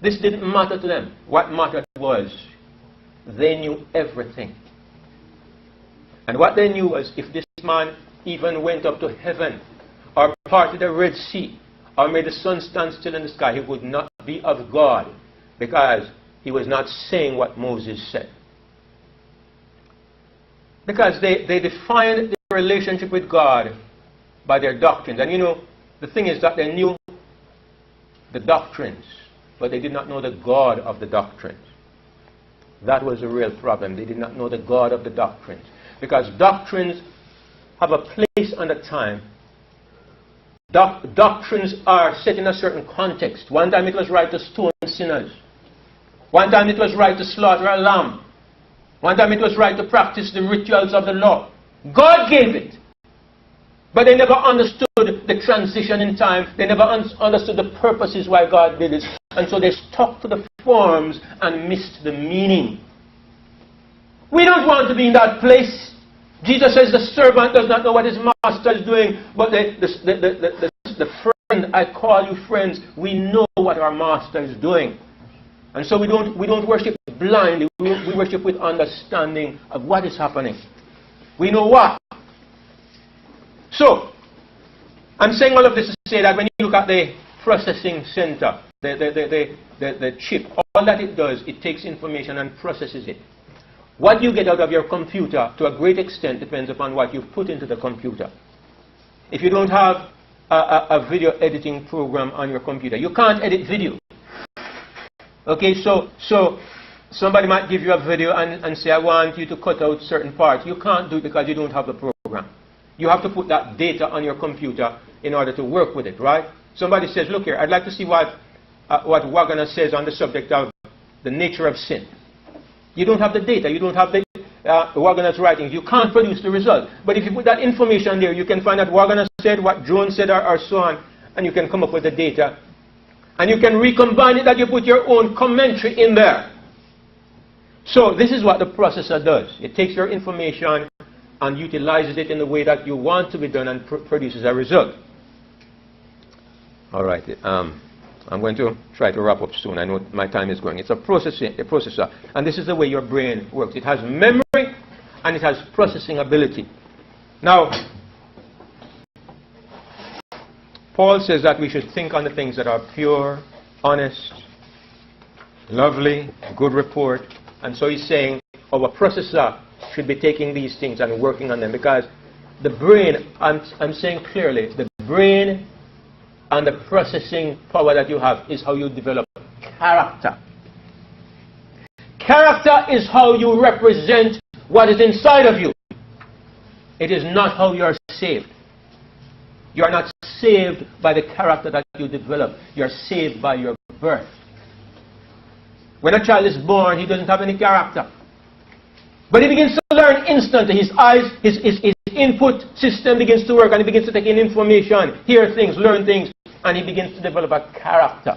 This didn't matter to them. What mattered was, they knew everything. And what they knew was, if this man even went up to heaven, or parted the Red Sea, or made the sun stand still in the sky, he would not be of God, because he was not saying what Moses said. Because they defined their relationship with God by their doctrines. And you know, the thing is that they knew the doctrines, but they did not know the God of the doctrines. That was the real problem. They did not know the God of the doctrines. Because doctrines have a place and a time. Doctrines are set in a certain context. One time it was right to stone sinners. One time it was right to slaughter a lamb. One time it was right to practice the rituals of the law. God gave it. But they never understood the transition in time. They never understood the purposes why God did it. And so they stuck to the forms and missed the meaning. We don't want to be in that place. Jesus says the servant does not know what his master is doing, but the friend, I call you friends, we know what our master is doing. And so we don't worship blindly, we worship with understanding of what is happening. We know what. So, I'm saying all of this to say that when you look at the processing center, the chip, all that it does, it takes information and processes it. What you get out of your computer, to a great extent, depends upon what you put into the computer. If you don't have a video editing program on your computer, you can't edit video. Okay, so somebody might give you a video and say, I want you to cut out certain parts. You can't do it because you don't have the program. You have to put that data on your computer in order to work with it, right? Somebody says, look here, I'd like to see what Wagner says on the subject of the nature of sin. You don't have the data, you don't have the Wagner's writings, you can't produce the result. But if you put that information there, you can find that Wagner said, what Jones said, or so on, and you can come up with the data. And you can recombine it, that you put your own commentary in there. So this is what the processor does. It takes your information and utilizes it in the way that you want to be done and produces a result. All right. I'm going to try to wrap up soon. I know my time is going. It's a processor. And this is the way your brain works. It has memory and it has processing ability. Now, Paul says that we should think on the things that are pure, honest, lovely, good report. And so he's saying our processor should be taking these things and working on them, because the brain, I'm saying clearly, the brain and the processing power that you have is how you develop character. Character is how you represent what is inside of you. It is not how you are saved. You are not saved by the character that you develop. You are saved by your birth. When a child is born, he doesn't have any character. But he begins to learn instantly. His eyes, his input system begins to work, and he begins to take in information, hear things, learn things, and he begins to develop a character.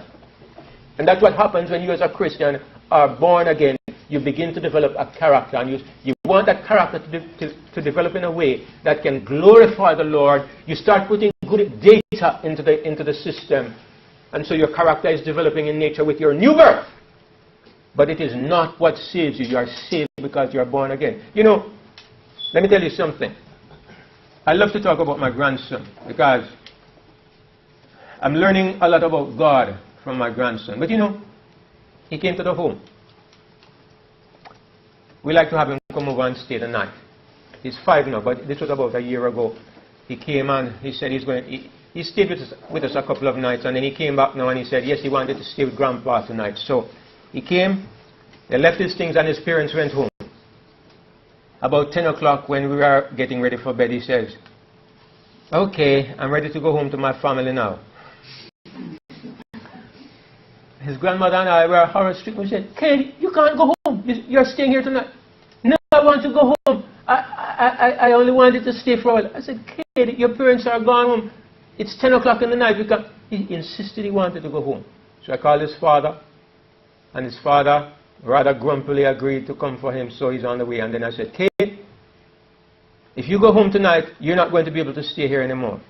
And that's what happens when you as a Christian are born again. You begin to develop a character, and you want that character to develop in a way that can glorify the Lord. You start putting good data into the system, and so your character is developing in nature with your new birth. But it is not what saves you. You are saved because you are born again. You know, let me tell you something. I love to talk about my grandson because I'm learning a lot about God from my grandson. But you know, he came to the home. We like to have him come over and stay the night. He's 5 now, but this was about a year ago. He came and he said he's going. He stayed with us a couple of nights, and then he came back now and he said yes, he wanted to stay with Grandpa tonight. So he came, they left his things, and his parents went home. About 10 o'clock, when we were getting ready for bed, he says, okay, I'm ready to go home to my family now. His grandmother and I were horror-stricken. We said, Kid, you can't go home. You're staying here tonight. No, I want to go home. I only wanted to stay for a while. I said, Kid, your parents are gone home. It's 10 o'clock in the night. He insisted he wanted to go home. So I called his father. And his father rather grumpily agreed to come for him, so he's on the way. And then I said, Kid, if you go home tonight, you're not going to be able to stay here anymore.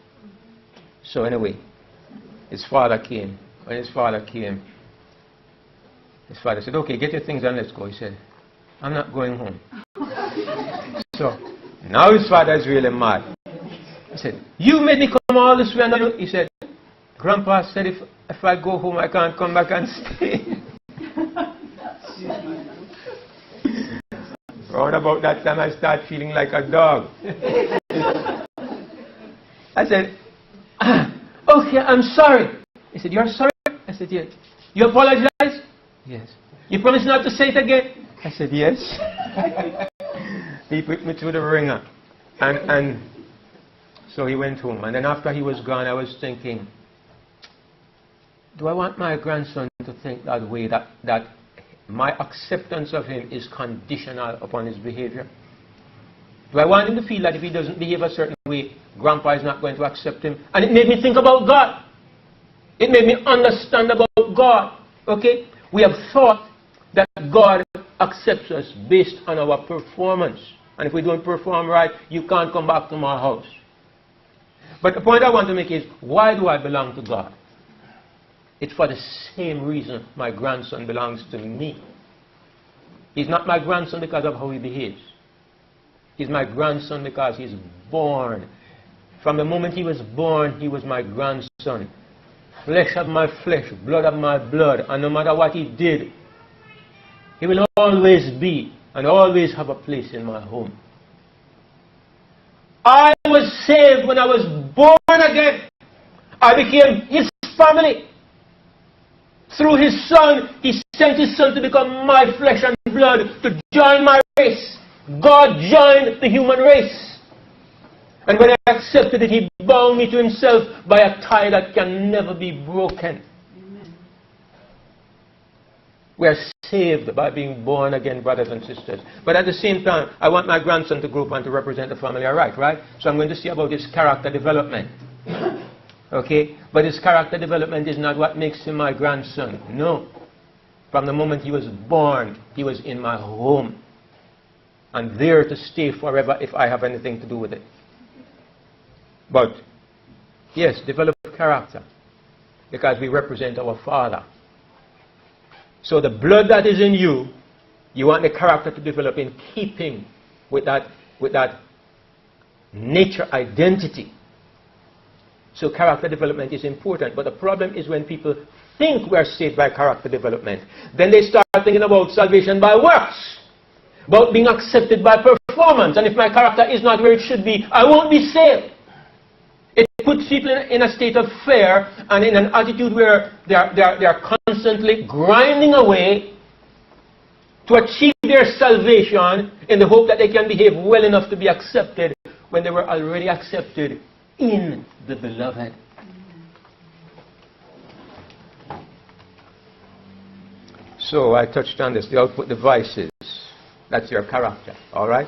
So anyway, his father came. When his father came, his father said, okay, get your things and let's go. He said, I'm not going home. So now his father is really mad. He said, you made me come all this way. And he said, Grandpa said if I go home, I can't come back and stay. Around about that time, I start feeling like a dog. I said, okay, I'm sorry. He said, you're sorry? I said, yes. You apologize? Yes. You promise not to say it again? I said, yes. He put me through the ringer. And so he went home. And then after he was gone, I was thinking, do I want my grandson to think that way, that my acceptance of him is conditional upon his behavior? Do I want him to feel that if he doesn't behave a certain way, Grandpa is not going to accept him? And it made me think about God. It made me understand about God. Okay? We have thought that God accepts us based on our performance. And if we don't perform right, you can't come back to my house. But the point I want to make is, why do I belong to God? It's for the same reason my grandson belongs to me. He's not my grandson because of how he behaves. He's my grandson because he's born. From the moment he was born, he was my grandson. Flesh of my flesh, blood of my blood. And no matter what he did, he will always be and always have a place in my home. I was saved when I was born again. I became his family. Through his son, he sent his son to become my flesh and blood, to join my race. God joined the human race. And when I accepted it, he bound me to himself by a tie that can never be broken. Amen. We are saved by being born again, brothers and sisters. But at the same time, I want my grandson to grow up and to represent the family, all right? So I'm going to see about his character development. Okay? But his character development is not what makes him my grandson. No. From the moment he was born, he was in my home. And there to stay forever if I have anything to do with it. But, yes, develop character. Because we represent our Father. So the blood that is in you, you want the character to develop in keeping with that nature identity. So character development is important. But the problem is when people think we are saved by character development, then they start thinking about salvation by works. About being accepted by performance. And if my character is not where it should be, I won't be saved. It puts people in a state of fear and in an attitude where they are constantly grinding away to achieve their salvation in the hope that they can behave well enough to be accepted when they were already accepted in the beloved. So I touched on this, the output devices. That's your character, all right?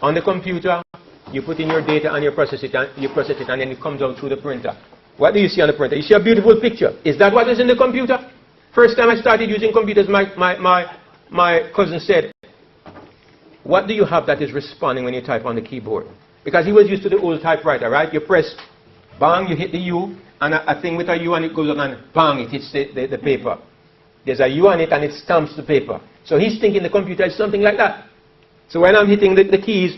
On the computer, you put in your data and you process it, and then it comes out through the printer. What do you see on the printer? You see a beautiful picture. Is that what is in the computer? First time I started using computers, my cousin said, what do you have that is responding when you type on the keyboard? Because he was used to the old typewriter, right? You press, bang, you hit the U, and a thing with a U, and it goes on and bang, it hits the paper. There's a U on it, and it stamps the paper. So he's thinking the computer is something like that. So when I'm hitting the keys,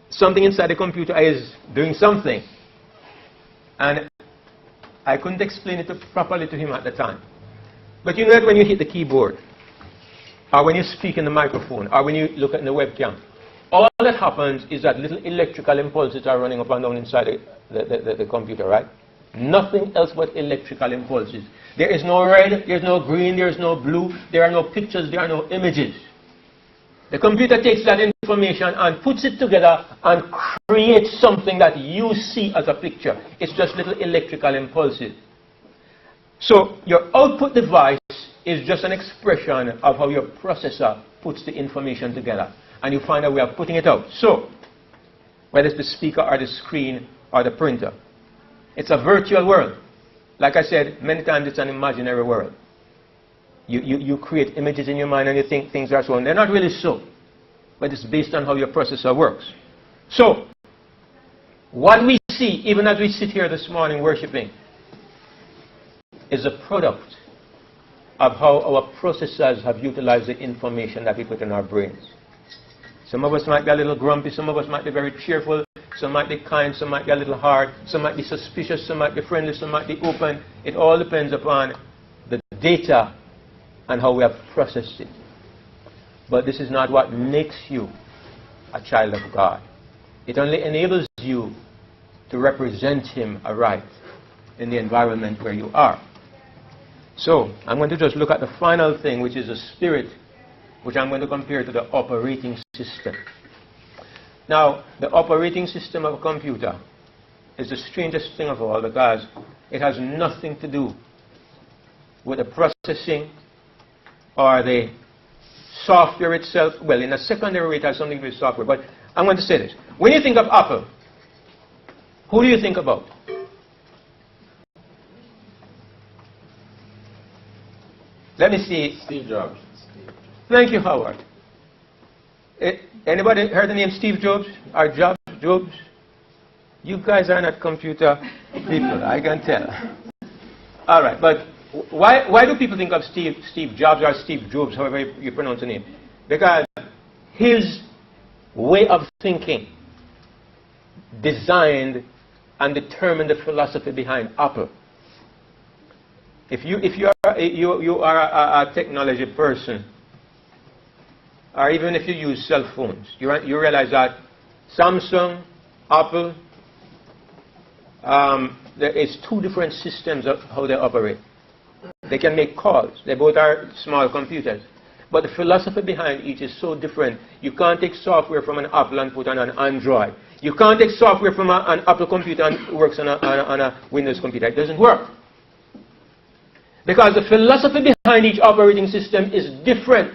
something inside the computer is doing something. And I couldn't explain it properly to him at the time. But you know that when you hit the keyboard, or when you speak in the microphone, or when you look at the webcam, all that happens is that little electrical impulses are running up and down inside the computer, right? Nothing else but electrical impulses. There is no red, there is no green, there is no blue, there are no pictures, there are no images. The computer takes that information and puts it together and creates something that you see as a picture. It's just little electrical impulses. So your output device is just an expression of how your processor puts the information together. And you find a way of putting it out. So, whether it's the speaker or the screen or the printer, it's a virtual world. Like I said, many times it's an imaginary world. You create images in your mind and you think things are so, and they're not really so. But it's based on how your processor works. So, what we see, even as we sit here this morning worshiping, is a product of how our processors have utilized the information that we put in our brains. Some of us might be a little grumpy, some of us might be very cheerful, some might be kind, some might be a little hard, some might be suspicious, some might be friendly, some might be open. It all depends upon the data and how we have processed it. But this is not what makes you a child of God. It only enables you to represent Him aright in the environment where you are. So, I'm going to just look at the final thing, which is the spirit, which I'm going to compare to the operating system. Now, the operating system of a computer is the strangest thing of all because it has nothing to do with the processing or the software itself. Well, in a secondary way, it has something to do with software, but I'm going to say this. When you think of Apple, who do you think about? Let me see. Steve Jobs. Thank you, Howard. Anybody heard the name Steve Jobs? Or Jobs? You guys are not computer people, I can tell. All right, but why do people think of Steve Jobs or Steve Jobs, however you pronounce the name? Because his way of thinking designed and determined the philosophy behind Apple. If you are a technology person, or even if you use cell phones, you realize that Samsung, Apple, there is two different systems of how they operate. They can make calls. They both are small computers. But the philosophy behind each is so different. You can't take software from an Apple and put on an Android. You can't take software from an Apple computer and it works on a Windows computer. It doesn't work. Because the philosophy behind each operating system is different.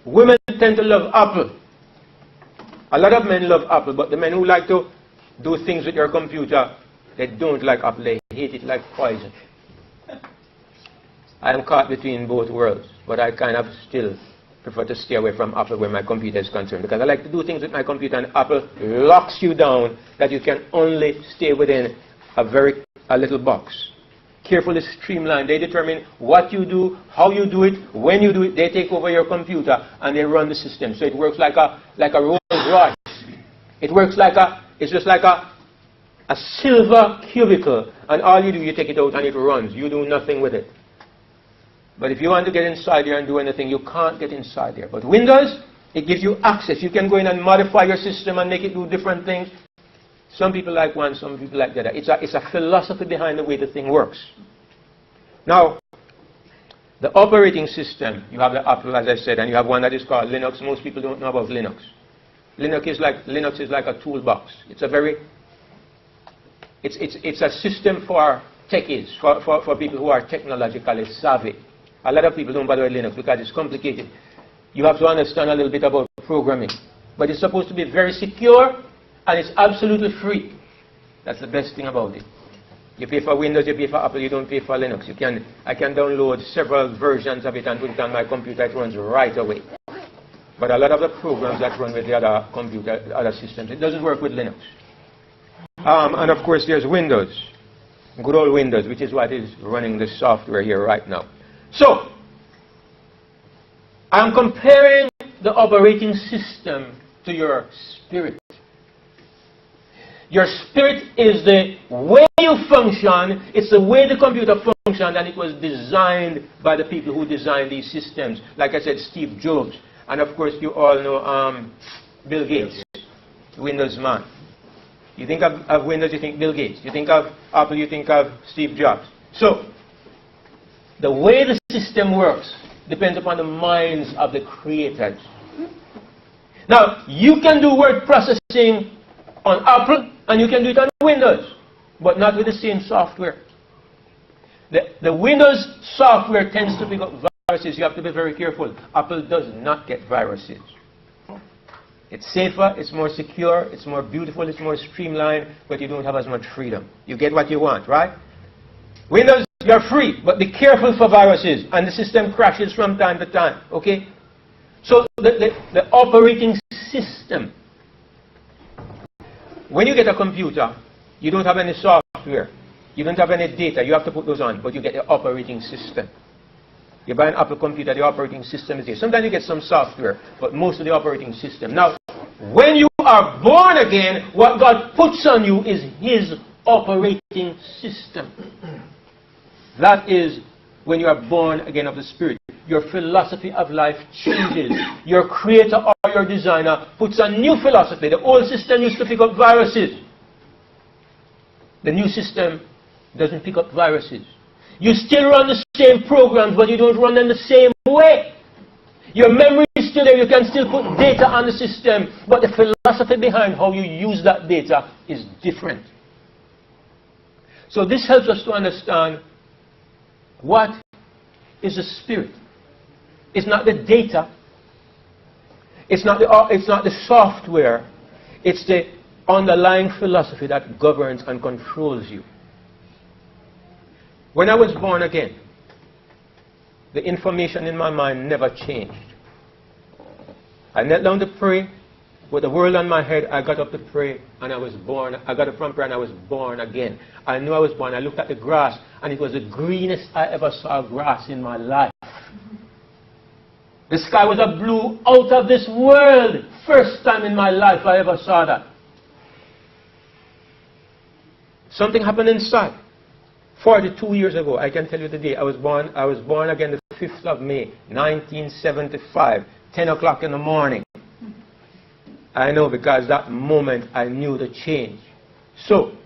Women tend to love Apple. A lot of men love Apple, but the men who like to do things with your computer, they don't like Apple. They hate it like poison. I am caught between both worlds, but I kind of still prefer to stay away from Apple where my computer is concerned, because I like to do things with my computer, and Apple locks you down that you can only stay within a little box. Carefully streamlined. They determine what you do, how you do it, when you do it. They take over your computer and they run the system. So it works like a Rolls Royce. It works it's just like a silver cubicle, and all you do, you take it out and it runs. You do nothing with it. But if you want to get inside there and do anything, you can't get inside there. But Windows, it gives you access. You can go in and modify your system and make it do different things. Some people like one, some people like the other. It's a philosophy behind the way the thing works. Now, the operating system, you have the Apple, as I said, and you have one that is called Linux. Most people don't know about Linux. Linux is like a toolbox. It's a system for techies, for people who are technologically savvy. A lot of people don't bother with Linux because it's complicated. You have to understand a little bit about programming. But it's supposed to be very secure, and it's absolutely free. That's the best thing about it. You pay for Windows, you pay for Apple, you don't pay for Linux. I can download several versions of it and put it on my computer. It runs right away. But a lot of the programs that run with the other systems, it doesn't work with Linux. And of course, there's Windows. Good old Windows, which is what is running the software here right now. So, I'm comparing the operating system to your spirit. Your spirit is the way you function, it's the way the computer functions, and it was designed by the people who designed these systems. Like I said, Steve Jobs. And of course, you all know Bill Gates, Windows man. You think of Windows, you think Bill Gates. You think of Apple, you think of Steve Jobs. So, the way the system works depends upon the minds of the creators. Now, you can do word processing on Apple, and you can do it on Windows, but not with the same software. The Windows software tends to pick up viruses. You have to be very careful. Apple does not get viruses. It's safer, it's more secure, it's more beautiful, it's more streamlined, but you don't have as much freedom. You get what you want, right? Windows, you're free, but be careful for viruses, and the system crashes from time to time, okay? So the operating system. When you get a computer, you don't have any software, you don't have any data, you have to put those on, but you get the operating system. You buy an Apple computer, the operating system is there. Sometimes you get some software, but most of the operating system. Now, when you are born again, what God puts on you is His operating system. That is when you are born again of the Spirit. Your philosophy of life changes. Your creator or your designer puts a new philosophy. The old system used to pick up viruses. The new system doesn't pick up viruses. You still run the same programs, but you don't run them the same way. Your memory is still there. You can still put data on the system, but the philosophy behind how you use that data is different. So this helps us to understand what is the spirit. It's not the data. It's not the software. It's the underlying philosophy that governs and controls you. When I was born again, the information in my mind never changed. I knelt down to pray. With the world on my head, I got up to pray, and I was born. I got up from prayer, and I was born again. I knew I was born. I looked at the grass, and it was the greenest I ever saw grass in my life. The sky was a blue out of this world. First time in my life I ever saw that. Something happened inside. 42 years ago, I can tell you the day I was born. I was born again the 5th of May, 1975, 10 o'clock in the morning. I know, because that moment I knew the change. So,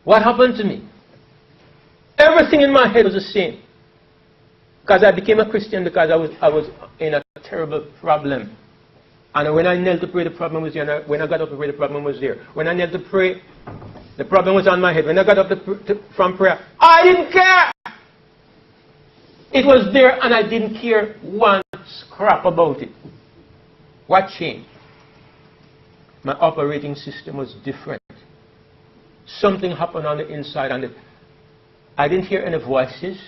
what happened to me? Everything in my head was the same. Because I became a Christian because I was in a terrible problem. And when I knelt to pray, the problem was there. And when I got up to pray, the problem was there. When I knelt to pray, the problem was on my head. When I got up from prayer, I didn't care. It was there, and I didn't care one scrap about it. What changed? My operating system was different. Something happened on the inside, and I didn't hear any voices.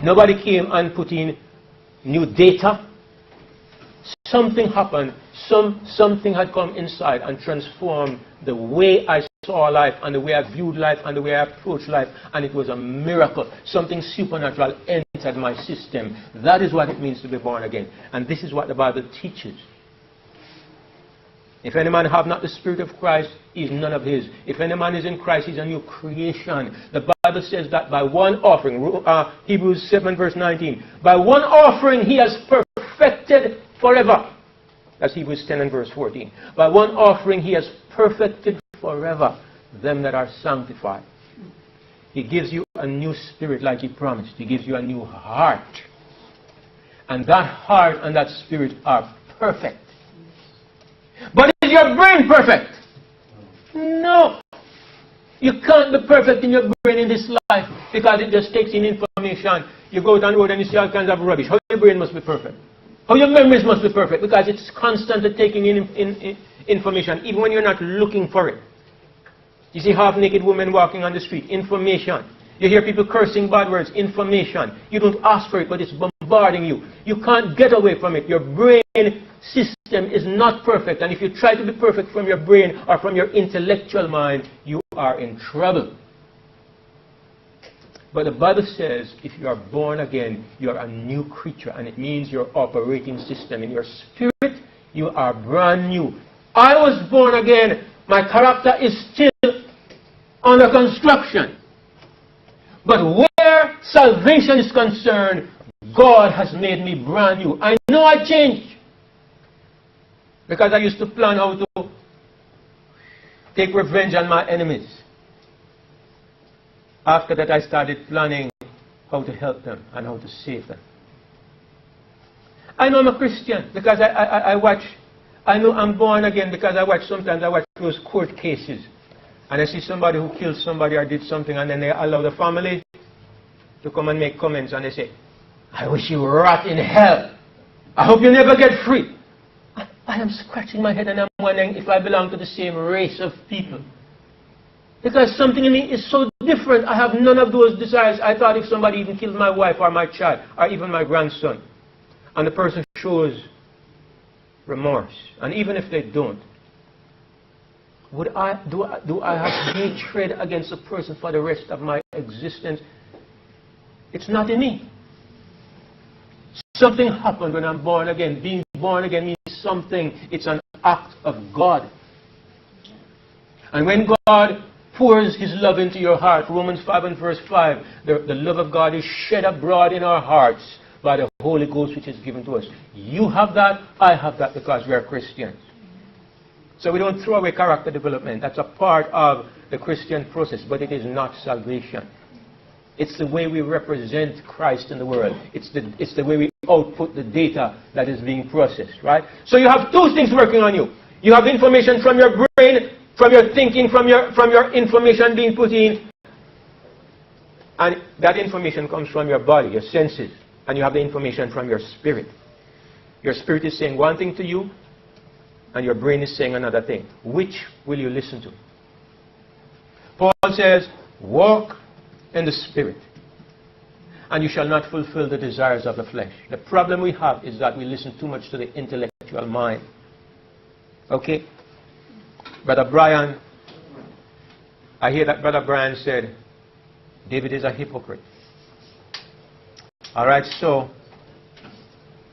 Nobody came and put in new data. Something happened. Something had come inside and transformed the way I saw life, and the way I viewed life, and the way I approached life. And it was a miracle. Something supernatural entered my system. That is what it means to be born again. And this is what the Bible teaches. If any man have not the Spirit of Christ, he is none of his. If any man is in Christ, he is a new creation. The Bible says that by one offering, Hebrews 7 verse 19, by one offering he has perfected forever. That's Hebrews 10 and verse 14. By one offering he has perfected forever them that are sanctified. He gives you a new spirit like he promised. He gives you a new heart. And that heart and that spirit are perfect. But is your brain perfect? No. You can't be perfect in your brain in this life because it just takes in information. You go down the road and you see all kinds of rubbish. How your brain must be perfect? How your memories must be perfect? Because it's constantly taking in information even when you're not looking for it. You see half-naked women walking on the street. Information. You hear people cursing bad words. Information. You don't ask for it, but it's bombarding you. You can't get away from it. Your brain system is not perfect. And if you try to be perfect from your brain or from your intellectual mind, you are in trouble. But the Bible says if you are born again, you are a new creature. And it means your operating system. In your spirit, you are brand new. I was born again. My character is still under construction. But where salvation is concerned, God has made me brand new. I know I changed. Because I used to plan how to take revenge on my enemies. After that, I started planning how to help them and how to save them. I know I'm a Christian because I watch. I know I'm born again because sometimes I watch those court cases. And I see somebody who killed somebody or did something, and then they allow the family to come and make comments, and they say, I wish you rot in hell. I hope you never get free. I am scratching my head and I'm wondering if I belong to the same race of people. Because something in me is so different. I have none of those desires. I thought if somebody even killed my wife or my child or even my grandson, and the person shows remorse, and even if they don't, do I have hatred against a person for the rest of my existence? It's not in me. Something happened when I'm born again. Being born again means something. It's an act of God. And when God pours His love into your heart, Romans 5 and verse 5, the love of God is shed abroad in our hearts by the Holy Ghost which is given to us. You have that, I have that, because we are Christians. So we don't throw away character development. That's a part of the Christian process, but it is not salvation. It's the way we represent Christ in the world. It's the way we output the data that is being processed, right? So you have two things working on you. You have information from your brain, from your thinking, from your information being put in. And that information comes from your body, your senses. And you have the information from your spirit. Your spirit is saying one thing to you, and your brain is saying another thing. Which will you listen to? Paul says, walk in the Spirit. and you shall not fulfill the desires of the flesh. The problem we have is that we listen too much to the intellectual mind. Okay? Brother Brian, I hear that Brother Brian said, David is a hypocrite. Alright, so,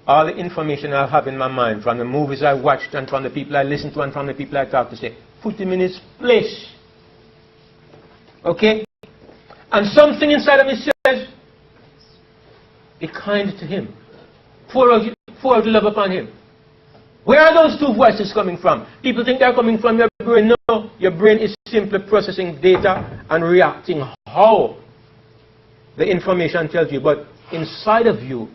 all the information I have in my mind, from the movies I watched, and from the people I listen to, and from the people I talk to, say, put him in his place. Okay? And something inside of me says, be kind to him. Pour out love upon him. Where are those two voices coming from? People think they're coming from your brain. No, your brain is simply processing data and reacting how the information tells you. But inside of you,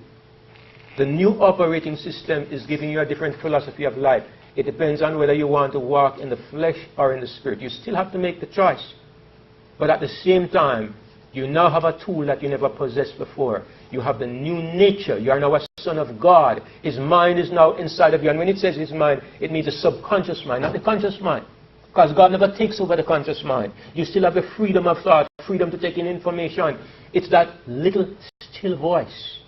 the new operating system is giving you a different philosophy of life. It depends on whether you want to walk in the flesh or in the spirit. You still have to make the choice. But at the same time, you now have a tool that you never possessed before. You have the new nature. You are now a son of God. His mind is now inside of you. And when it says his mind, it means the subconscious mind, not the conscious mind. Because God never takes over the conscious mind. You still have the freedom of thought, freedom to take in information. It's that little still voice,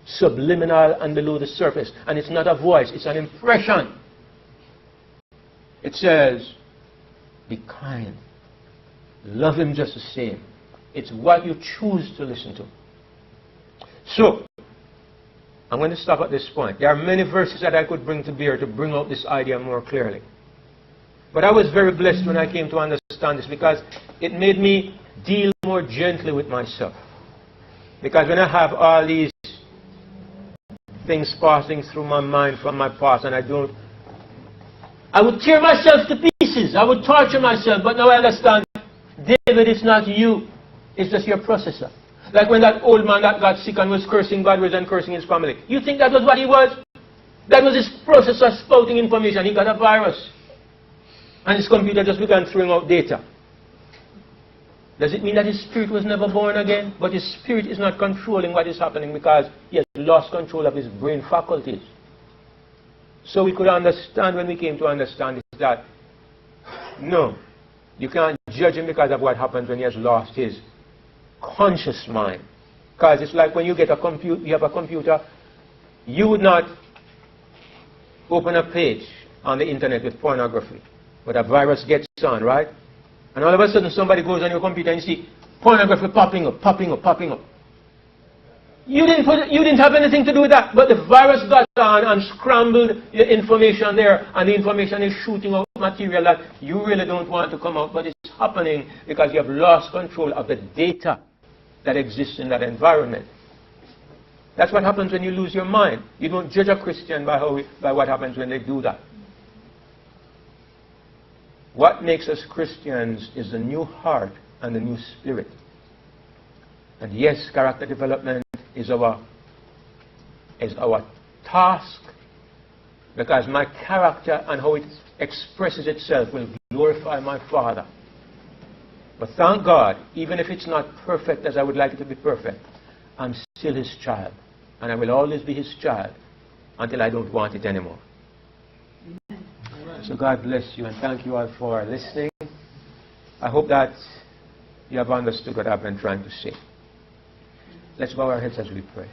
subliminal and below the surface. And it's not a voice, it's an impression. It says, be kind. Love him just the same. It's what you choose to listen to. So, I'm going to stop at this point. There are many verses that I could bring to bear to bring out this idea more clearly. But I was very blessed when I came to understand this, because it made me deal more gently with myself. Because when I have all these things passing through my mind from my past, and I would tear myself to pieces. I would torture myself. But now I understand, David, it's not you. It's just your processor. Like when that old man that got sick and was cursing God and cursing his family. You think that was what he was? That was his processor spouting information. He got a virus. And his computer just began throwing out data. Does it mean that his spirit was never born again? But his spirit is not controlling what is happening because he has lost control of his brain faculties. So we could understand, when we came to understand this, that no, you can't judge him because of what happens when he has lost his conscious mind. Because it's like when you get a computer, you have a computer, you would not open a page on the internet with pornography. But a virus gets on, right? And all of a sudden somebody goes on your computer and you see pornography popping up, popping up, popping up. You didn't have anything to do with that, but the virus got on and scrambled the information there, and the information is shooting out material that you really don't want to come out, but it's happening because you have lost control of the data that exists in that environment. That's what happens when you lose your mind. You don't judge a Christian by what happens when they do that. What makes us Christians is the new heart and the new spirit. And yes, character development is our task, because my character and how it expresses itself will glorify my Father. But thank God, even if it's not perfect as I would like it to be perfect, I'm still his child. And I will always be his child until I don't want it anymore. So God bless you, and thank you all for listening. I hope that you have understood what I've been trying to say. Let's bow our heads as we pray.